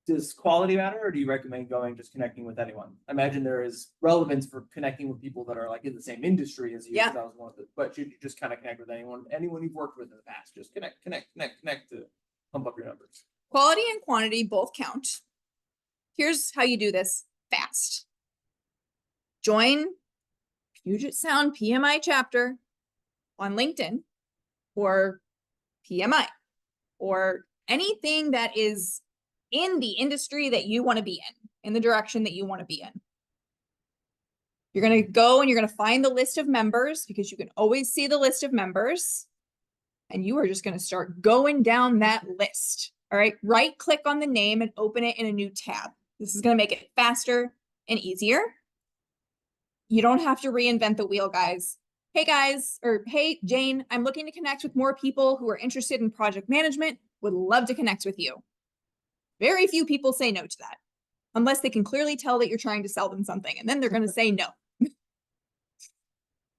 Does quality matter, or do you recommend going just connecting with anyone? I imagine there is relevance for connecting with people that are like in the same industry as you. Yeah. That was one of the, but should you just kind of connect with anyone you've worked with in the past? Just connect to pump up your numbers. Quality and quantity both count. Here's how you do this fast. Join Puget Sound PMI chapter on LinkedIn or PMI or anything that is in the industry that you want to be in the direction that you want to be in. You're going to go and you're going to find the list of members, because you can always see the list of members. And you are just going to start going down that list. All right. Right click on the name and open it in a new tab. This is going to make it faster and easier. You don't have to reinvent the wheel, guys. Hey guys, or hey Jane, I'm looking to connect with more people who are interested in project management. Would love to connect with you. Very few people say no to that, unless they can clearly tell that you're trying to sell them something, and then they're going to say no.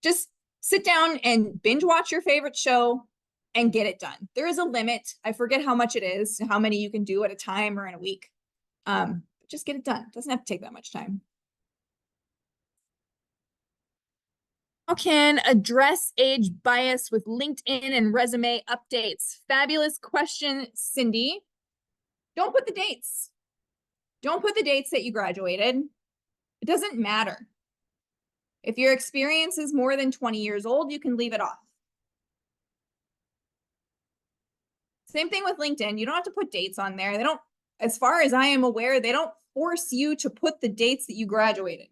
Just sit down and binge watch your favorite show and get it done. There is a limit. I forget how much it is, how many you can do at a time or in a week. Just get it done. It doesn't have to take that much time. How can address age bias with LinkedIn and resume updates? Fabulous question, Cindy. Don't put the dates. Don't put the dates that you graduated. It doesn't matter. If your experience is more than 20 years old, you can leave it off. Same thing with LinkedIn. You don't have to put dates on there. They don't, as far as I am aware, they don't force you to put the dates that you graduated.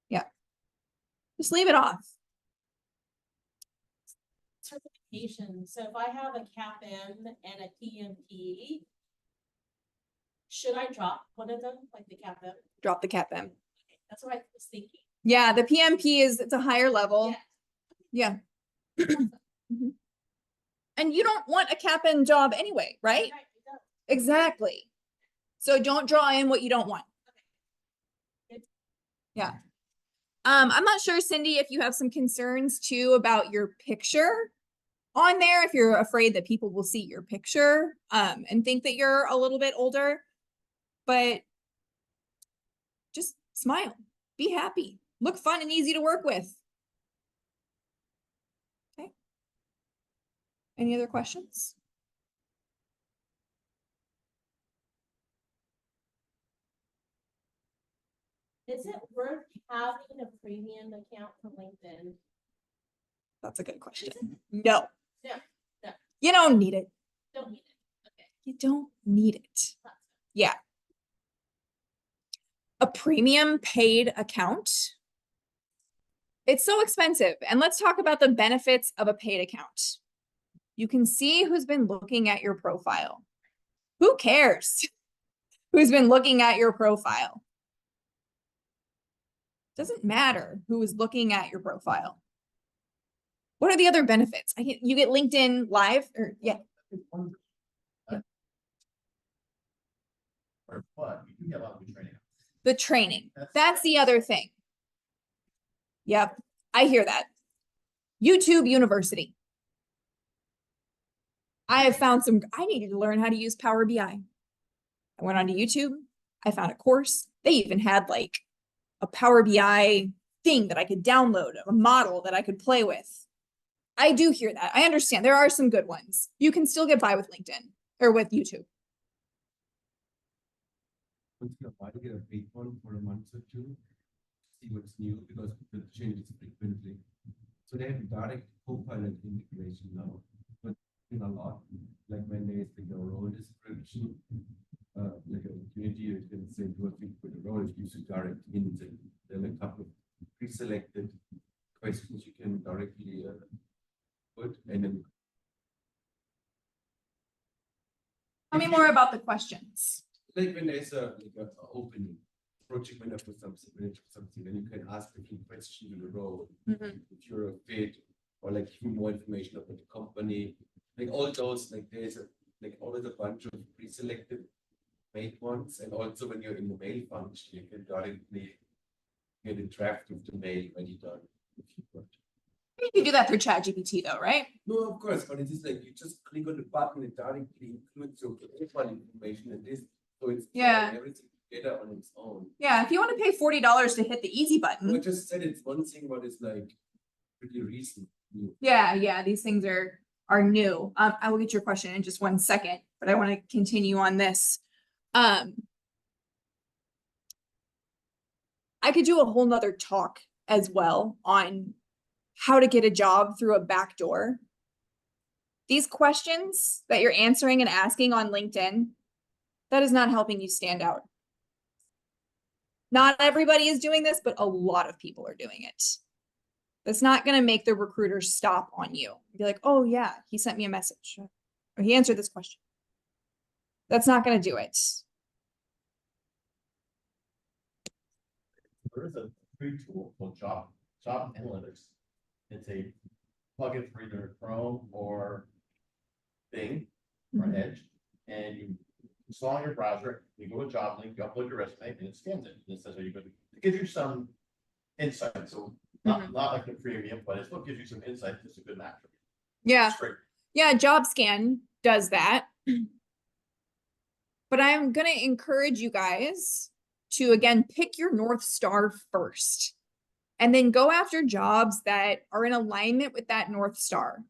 Yeah. Just leave it off. Certification. So if I have a CAPM and a PMP, should I drop one of them, like the CAPM? Drop the CAPM. That's what I was thinking. Yeah, the PMP it's a higher level. Yeah. Mhm. And you don't want a CAPM job anyway, right? Exactly. So don't draw in what you don't want. Yeah. I'm not sure, Cindy, if you have some concerns too about your picture on there, if you're afraid that people will see your picture and think that you're a little bit older, but just smile, be happy, look fun and easy to work with. Okay. Any other questions? Is it worth having a premium account for LinkedIn? That's a good question. No. Yeah, yeah. You don't need it. Don't need it. Okay. You don't need it. Yeah. A premium paid account. It's so expensive. And let's talk about the benefits of a paid account. You can see who's been looking at your profile. Who cares who's been looking at your profile? Doesn't matter who is looking at your profile. What are the other benefits? You get LinkedIn Live or yeah. Or what? You can get a lot of good training. The training. That's the other thing. Yep. I hear that. YouTube University. I have found I needed to learn how to use Power BI. I went onto YouTube. I found a course. They even had like a Power BI thing that I could download, a model that I could play with. I do hear that. I understand there are some good ones. You can still get by with LinkedIn or with YouTube. Once in a while, get a paid one for a month or two, see what's new because the changes frequently. So they have direct co-pilot integration now, but in a lot, like when there is like a role description, like an opportunity, you can say do a thing for the role, it gives you direct ins and then a couple of pre-selected questions you can directly put and then. Tell me more about the questions. Like when there's a opening project manager for something, then you can ask a few questions in a row. If you're a fit or like give me more information about the company, like all those, like there's always a bunch of pre-selected made ones, and also when you're in the mail function, you can directly get a draft of the mail ready done if you want. You can do that through ChatGPT though, right? No, of course, but it is like you just click on the button and directly includes your profile information and this. So it's everything together on its own. Yeah, if you want to pay $40 to hit the easy button. I just said it's one thing, but it's like pretty recent. Yeah, these things are new. I will get your question in just one second, but I want to continue on this. I could do a whole nother talk as well on how to get a job through a back door. These questions that you're answering and asking on LinkedIn, that is not helping you stand out. Not everybody is doing this, but a lot of people are doing it. That's not going to make the recruiter stop on you. Be like, oh yeah, he sent me a message or he answered this question. That's not going to do it. There is a free tool called Job Analytics. It's a plugin for either Chrome or Bing or Edge, and you install on your browser. You go to a job link, you upload your resume, and it scans it. And it says, "Are you good?" It gives you some insight. So not like the premium, but it still gives you some insight. It's a good match. Yeah. Yeah, JobScan does that. But I'm going to encourage you guys to, again, pick your North Star first. And then go after jobs that are in alignment with that North Star.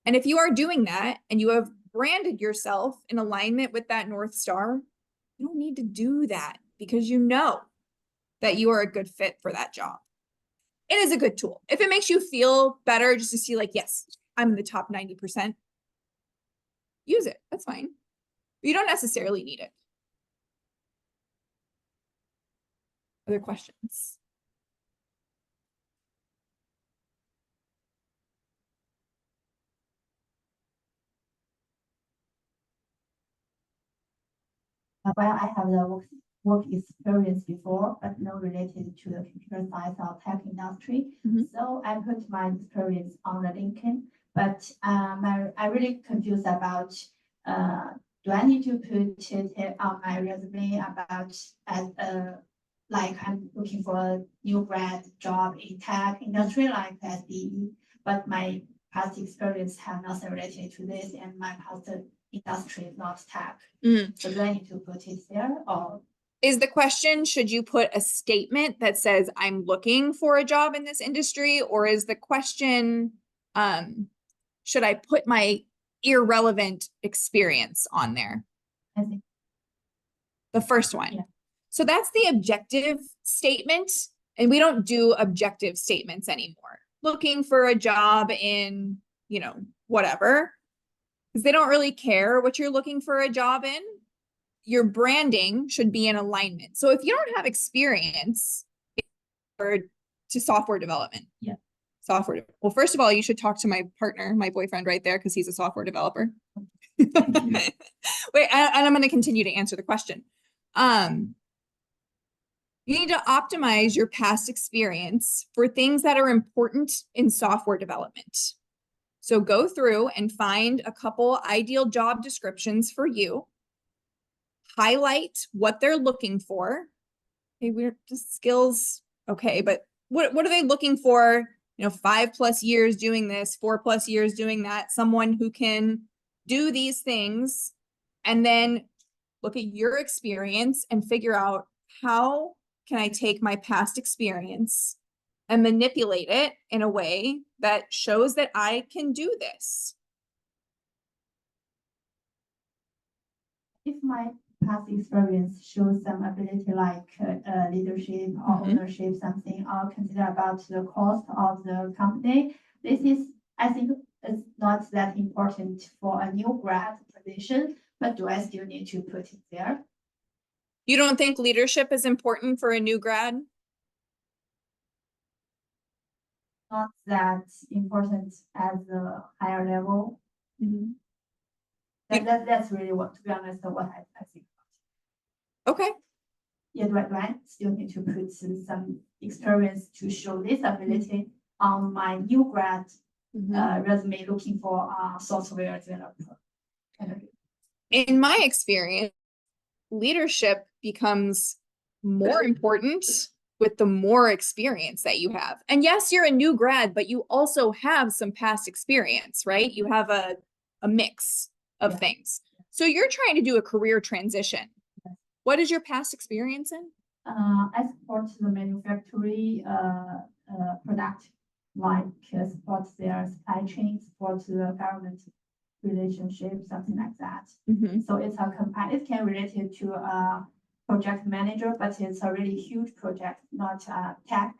And if you are doing that and you have branded yourself in alignment with that North Star, you don't need to do that because you know that you are a good fit for that job. It is a good tool. If it makes you feel better just to see like, yes, I'm in the top 90%, use it. That's fine. But you don't necessarily need it. Other questions? Well, I have the work experience before, but not related to the computer science or tech industry. So I put my experience on the LinkedIn, but I really confused about do I need to put it on my resume about like I'm looking for a new grad job in tech industry like SDE, but my past experience have nothing related to this, and my past industry is not tech. So do I need to put it there, or? Is the question, should you put a statement that says I'm looking for a job in this industry? Or is the question, should I put my irrelevant experience on there? I think the first one. Yeah. So that's the objective statement. And we don't do objective statements anymore. looking for a job in, you know, whatever, because they don't really care what you're looking for a job in, your branding should be in alignment. So if you don't have experience or to software development. Yeah. Well, first of all, you should talk to my partner, my boyfriend right there, because he's a software developer. Wait, and I'm going to continue to answer the question. You need to optimize your past experience for things that are important in software development. So go through and find a couple ideal job descriptions for you. Highlight what they're looking for. Okay, we're just skills. Okay, but what are they looking for? You know, 5+ years doing this, 4+ years doing that, someone who can do these things, and then look at your experience and figure out, how can I take my past experience and manipulate it in a way that shows that I can do this? If my past experience shows some ability like leadership or Mhm. ownership, something I'll consider about the cost of the company. This is, I think, it's not that important for a new grad position, but do I still need to put it there? You don't think leadership is important for a new grad? Not that important as a higher level. That's really what, to be honest, what I think. Okay. Yeah, do I still need to put some experience to show this ability on my new grad resume looking for a software developer? In my experience, leadership becomes more important with the more experience that you have. And yes, you're a new grad, but you also have some past experience, right? You have a mix of things. So you're trying to do a career transition. What is your past experience in? I support the manufacturing product, like support their supply chain, support the government relationship, something like that. So it's it can relate it to a project manager, but it's a really huge project, not a tech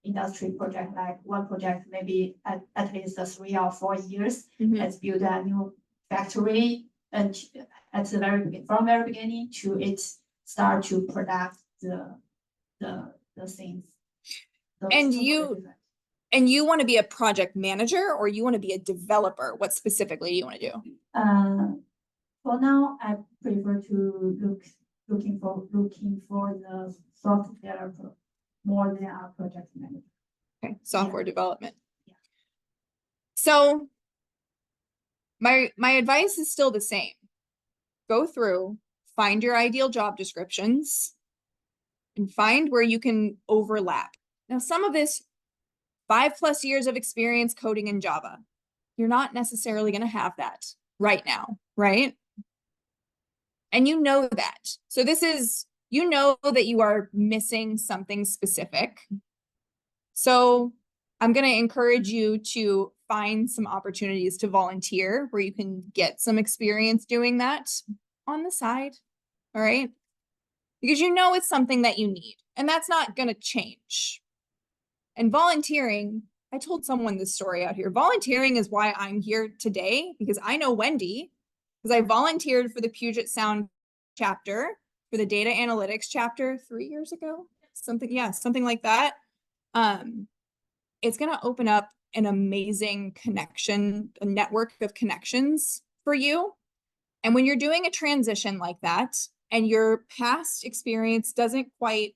industry project, like one project maybe at least 3 or 4 years. Let's build a new factory, and at the from very beginning to it start to product the things. And you want to be a project manager, or you want to be a developer? What specifically do you want to do? For now, I prefer to looking for the software developer more than a project manager. Okay, software development. Yeah. So my advice is still the same. Go through, find your ideal job descriptions, and find where you can overlap. Now, some of this, 5+ years of experience coding in Java, you're not necessarily going to have that right now, right? And you know that. So this is, you know that you are missing something specific. So I'm going to encourage you to find some opportunities to volunteer where you can get some experience doing that on the side. All right. Because you know it's something that you need, and that's not going to change. And volunteering, I told someone this story out here. Volunteering is why I'm here today, because I know Wendy, because I volunteered for the Puget Sound chapter, for the data analytics chapter 3 years ago. Something like that. It's going to open up an amazing connection, a network of connections for you. And when you're doing a transition like that, and your past experience doesn't quite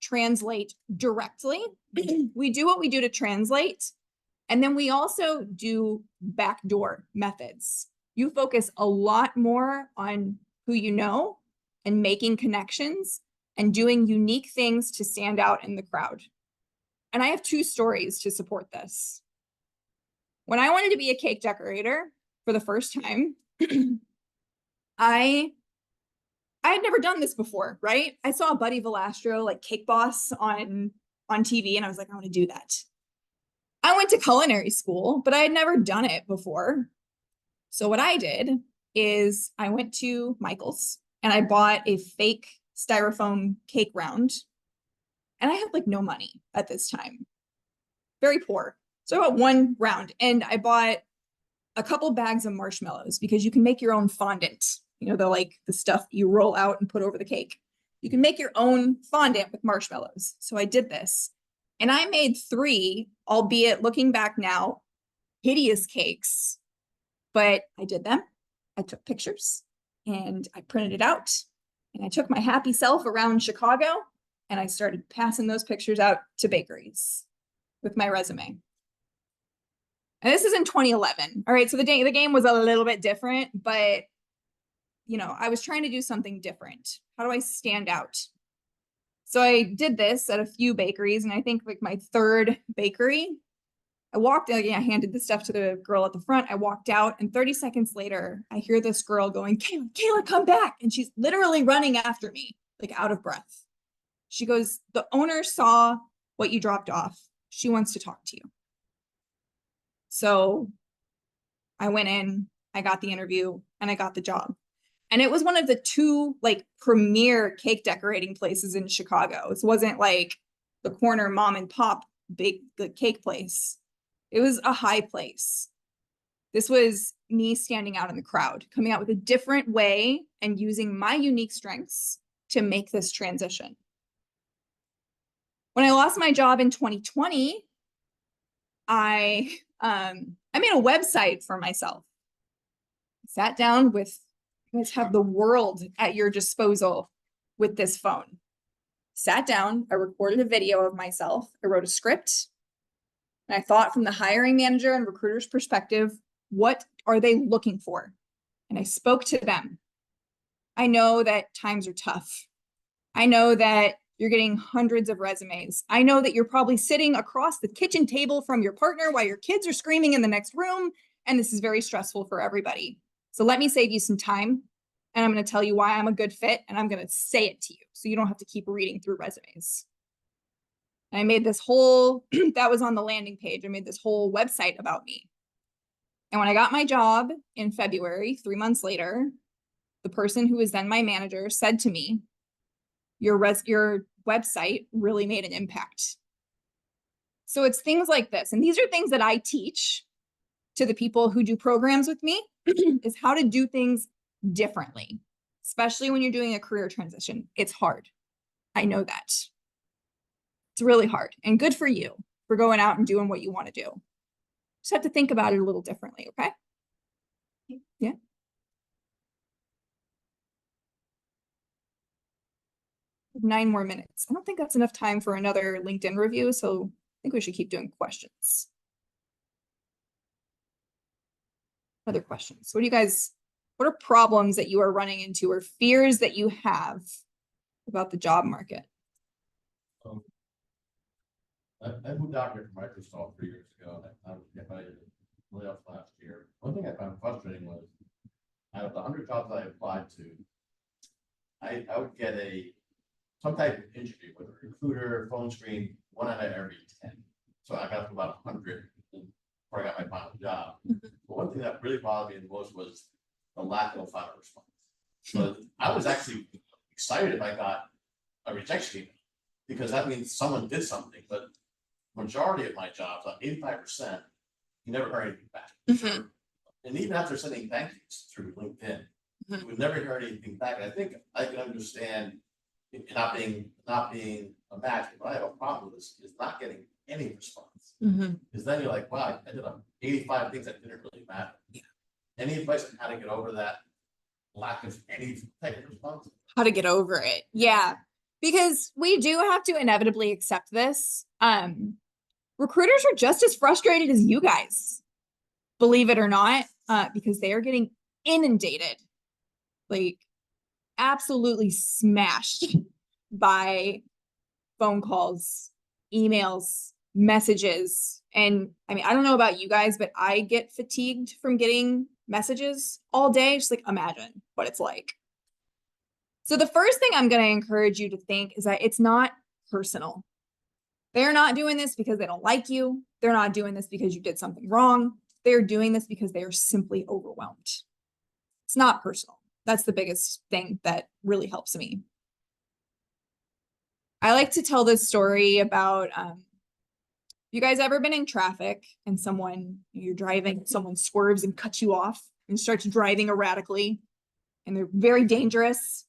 translate directly, we do what we do to translate. And then we also do backdoor methods. You focus a lot more on who you know and making connections and doing unique things to stand out in the crowd. And I have 2 stories to support this. When I wanted to be a cake decorator for the first time, I had never done this before, right? I saw Buddy Valastro, like Cake Boss on TV, and I was like, I want to do that. I went to culinary school, but I had never done it before. So what I did is I went to Michael's and I bought a fake styrofoam cake round. And I had like no money at this time. Very poor. So I got one round and I bought a couple bags of marshmallows because you can make your own fondant. You know, the stuff you roll out and put over the cake. You can make your own fondant with marshmallows. So I did this and I made 3, albeit looking back now, hideous cakes, but I did them. I took pictures and I printed it out and I took my happy self around Chicago and I started passing those pictures out to bakeries with my resume. And this is in 2011. All right, so the game was a little bit different, but you know, I was trying to do something different. How do I stand out? So I did this at a few bakeries, and I think like my 3rd bakery, I walked out, I handed the stuff to the girl at the front. I walked out, and 30 seconds later, I hear this girl going, Kayla, come back. And she's literally running after me, like out of breath. She goes, the owner saw what you dropped off. She wants to talk to you. So I went in, I got the interview, and I got the job. And it was one of the 2 like premier cake decorating places in Chicago. It wasn't like the corner mom and pop big cake place. It was a high place. This was me standing out in the crowd, coming out with a different way and using my unique strengths to make this transition. When I lost my job in 2020, I made a website for myself. I sat down with, you guys have the world at your disposal with this phone. Sat down, I recorded a video of myself, I wrote a script, and I thought from the hiring manager and recruiter's perspective, what are they looking for? And I spoke to them. I know that times are tough. I know that you're getting hundreds of resumes. I know that you're probably sitting across the kitchen table from your partner while your kids are screaming in the next room, and this is very stressful for everybody. So let me save you some time, and I'm going to tell you why I'm a good fit, and I'm going to say it to you so you don't have to keep reading through resumes. And I made this whole, that was on the landing page, I made this whole website about me. And when I got my job in February, 3 months later, the person who was then my manager said to me, your website really made an impact. So it's things like this. And these are things that I teach to the people who do programs with me is how to do things differently, especially when you're doing a career transition. It's hard. I know that. It's really hard and good for you for going out and doing what you want to do. Just have to think about it a little differently, okay? Yeah. Nine more minutes. I don't think that's enough time for another LinkedIn review, so I think we should keep doing questions. Other questions? What are problems that you are running into or fears that you have about the job market? I moved out here from Microsoft 3 years ago, and I was invited to layoffs last year. One thing I found frustrating was out of the 100 jobs I applied to, I would get some type of interview with a recruiter, phone screen, 1 out of every 10. So I got to about 100 before I got my final job. But one thing that really bothered me the most was the lack of a final response. So I was actually excited if I got a rejection email because that means someone did something. But majority of my jobs, like 85%, you never heard anything back. Mm-hmm. And even after sending thank yous through LinkedIn, Mm-hmm. we never heard anything back. And I think I can understand it not being a match, but I have a problem with this is not getting any response. Mm-hmm. Because then you're like, wow, I did 85 things that didn't really matter. Yeah. Any advice on how to get over that lack of any type of response? How to get over it. Yeah. Because we do have to inevitably accept this. Recruiters are just as frustrated as you guys, believe it or not, because they are getting inundated, like absolutely smashed by phone calls, emails, messages. And I mean, I don't know about you guys, but I get fatigued from getting messages all day. Just like imagine what it's like. So the first thing I'm going to encourage you to think is that it's not personal. They're not doing this because they don't like you. They're not doing this because you did something wrong. They're doing this because they are simply overwhelmed. It's not personal. That's the biggest thing that really helps me. I like to tell this story about You guys ever been in traffic and you're driving, someone swerves and cuts you off and starts driving erratically and they're very dangerous?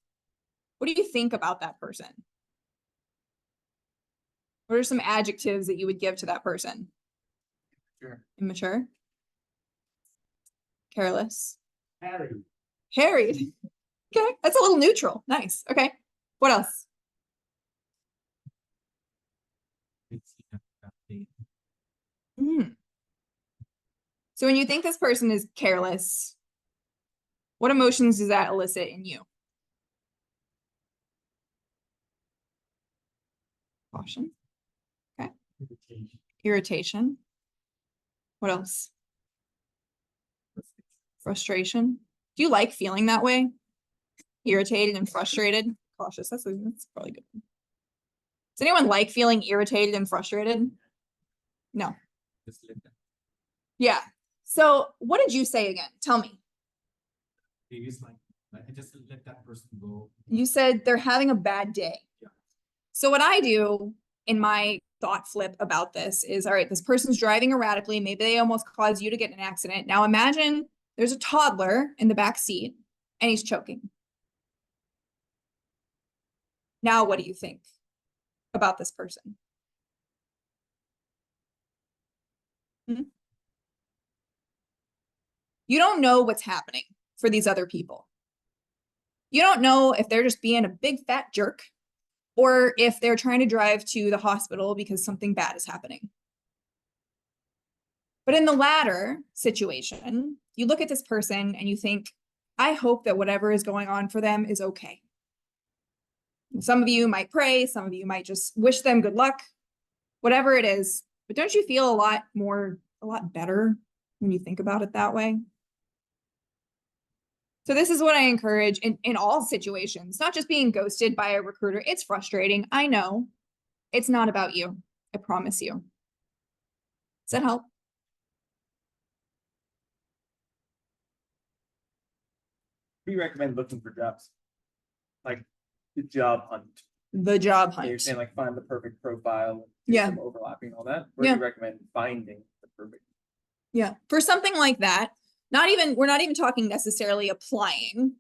What do you think about that person? What are some adjectives that you would give to that person? Sure. Immature? Careless? Harry. Harried? Okay, that's a little neutral. Nice. Okay. What else? Hmm. So when you think this person is careless, what emotions does that elicit in you? Caution. Okay. Irritation. What else? Frustration. Do you like feeling that way? Irritated and frustrated? Cautious. That's probably good. Does anyone like feeling irritated and frustrated? No. Yeah. So what did you say again? Tell me. Previous line, I just let that person go. You said they're having a bad day. Yeah. So what I do in my thought flip about this is, all right, this person's driving erratically. Maybe they almost caused you to get in an accident. Now imagine there's a toddler in the back seat and he's choking. Now what do you think about this person? You don't know what's happening for these other people. You don't know if they're just being a big fat jerk or if they're trying to drive to the hospital because something bad is happening. But in the latter situation, you look at this person and you think, I hope that whatever is going on for them is okay. And some of you might pray, some of you might just wish them good luck, whatever it is. But don't you feel a lot better when you think about it that way? So this is what I encourage in all situations, not just being ghosted by a recruiter. It's frustrating. I know. It's not about you. I promise you. Does that help? We recommend looking for jobs. Like the job hunt. The job So you're hunt. saying like find the perfect profile, do Yeah. some overlapping, all that. Or do Yeah. you recommend finding the perfect? Yeah. For something like that, we're not even talking necessarily applying.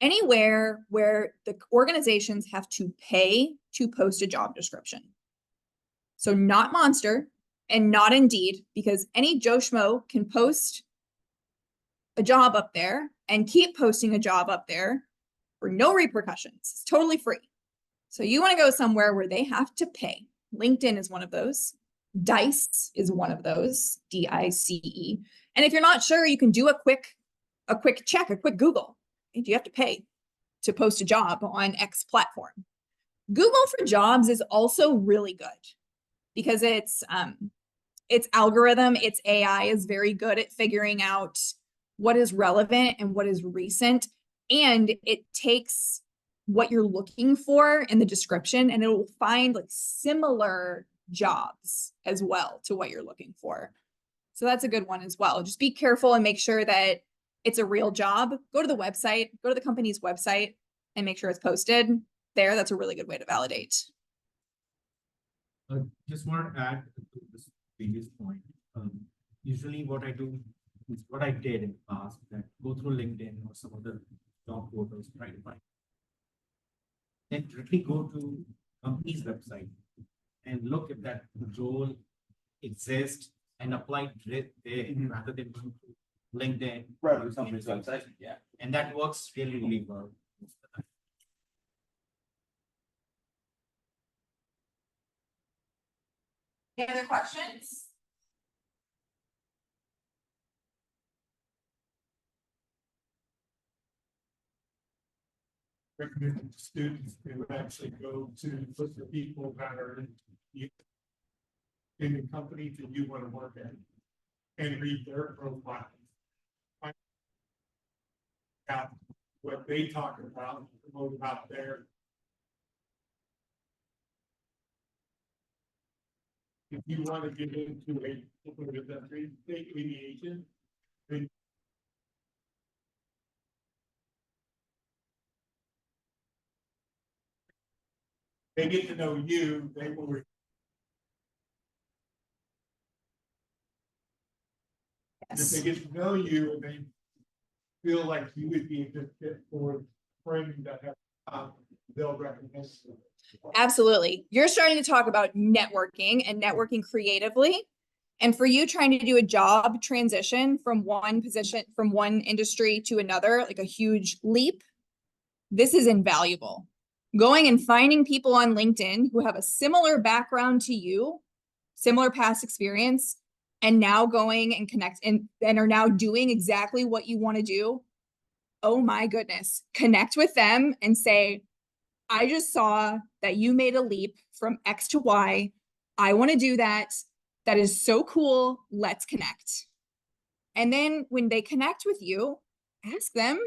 Anywhere where the organizations have to pay to post a job description. So not Monster and not Indeed, because any Joe Schmo can post a job up there and keep posting a job up there for no repercussions. It's totally free. So you want to go somewhere where they have to pay. LinkedIn is one of those. Dice is one of those, DICE. And if you're not sure, you can do a quick check, a quick Google. Do you have to pay to post a job on X platform? Google for Jobs is also really good because its algorithm, its AI is very good at figuring out what is relevant and what is recent. And it takes what you're looking for in the description and it will find like similar jobs as well to what you're looking for. So that's a good one as well. Just be careful and make sure that it's a real job. Go to the website, go to the company's website and make sure it's posted there. That's a really good way to validate. Just want to add to this previous point. Usually what I do is what I did in the past, that go through LinkedIn or some other job portals, try to find. Then directly go to company's website and look if that role exists and apply it there rather than going to LinkedIn. Right, or somebody's website. Yeah. And that works really, really well. Most of the time. Any other questions? Recommend to students to actually go to look for people that are in the company that you want to work at and read their profile. Find out what they talk about, promote about their. If you want to get into aviation, then they get to know you, they will If they get to know you and they feel like you would be a good fit for training that have, they'll recognize you. Absolutely. You're starting to talk about networking and networking creatively. And for you trying to do a job transition from one position, from one industry to another, like a huge leap, this is invaluable. Going and finding people on LinkedIn who have a similar background to you, similar past experience, and now going and connect and are now doing exactly what you want to do. Oh my goodness. Connect with them and say, I just saw that you made a leap from X to Y. I want to do that. That is so cool. Let's connect. And then when they connect with you, ask them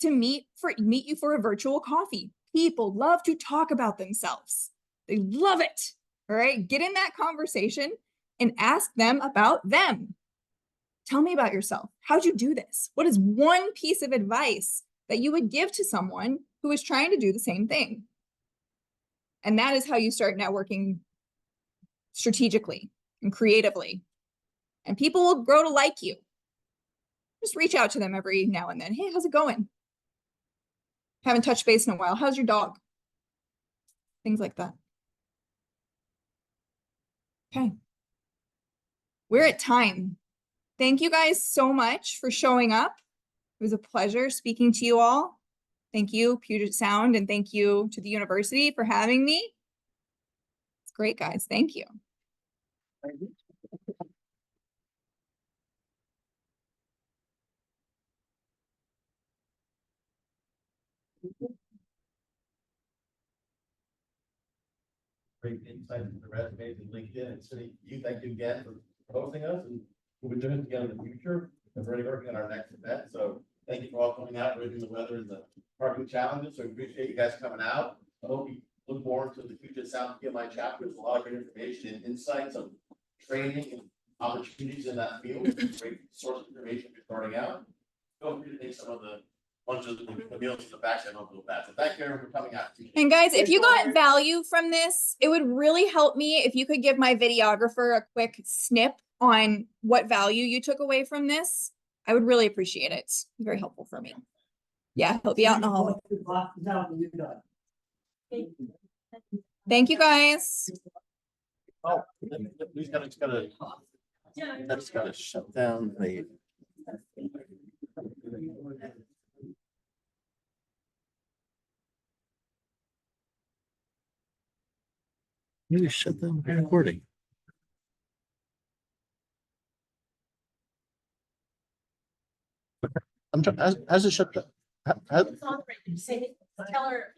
to meet you for a virtual coffee. People love to talk about themselves. They love it. All right. Get in that conversation and ask them about them. Tell me about yourself. How'd you do this? What is one piece of advice that you would give to someone who is trying to do the same thing? And that is how you start networking strategically and creatively. And people will grow to like you. Just reach out to them every now and then. Hey, how's it going? Haven't touched base in a while. How's your dog? Things like that. Okay. We're at time. Thank you guys so much for showing up. It was a pleasure speaking to you all. Thank you, Puget Sound, and thank you to the university for having me. It's great, guys. Thank you. Great insight into the resumes and LinkedIn and City. Thank you again for hosting us, and we'll be doing it together in the future. And we're already working on our next event. So thank you for all coming out, braving the weather and the parking challenges. So we appreciate you guys coming out. I hope you look forward to the Puget Sound PMI chapter. There's a lot of great information and insights on training and opportunities in that field. It's a great source of information for starting out. Feel free to take some of the lunches and the meals in the back end of the batch. So thank you everyone for coming out. And guys, if you got value from this, it would really help me if you could give my videographer a quick snip on what value you took away from this. I would really appreciate it. It's very helpful for me. Yeah, he'll be out in the hallway. Thank you guys. Oh, we just gotta shut down the. Maybe shut down the recording. I'm trying, as it shut down. It's on, right, say, tell her.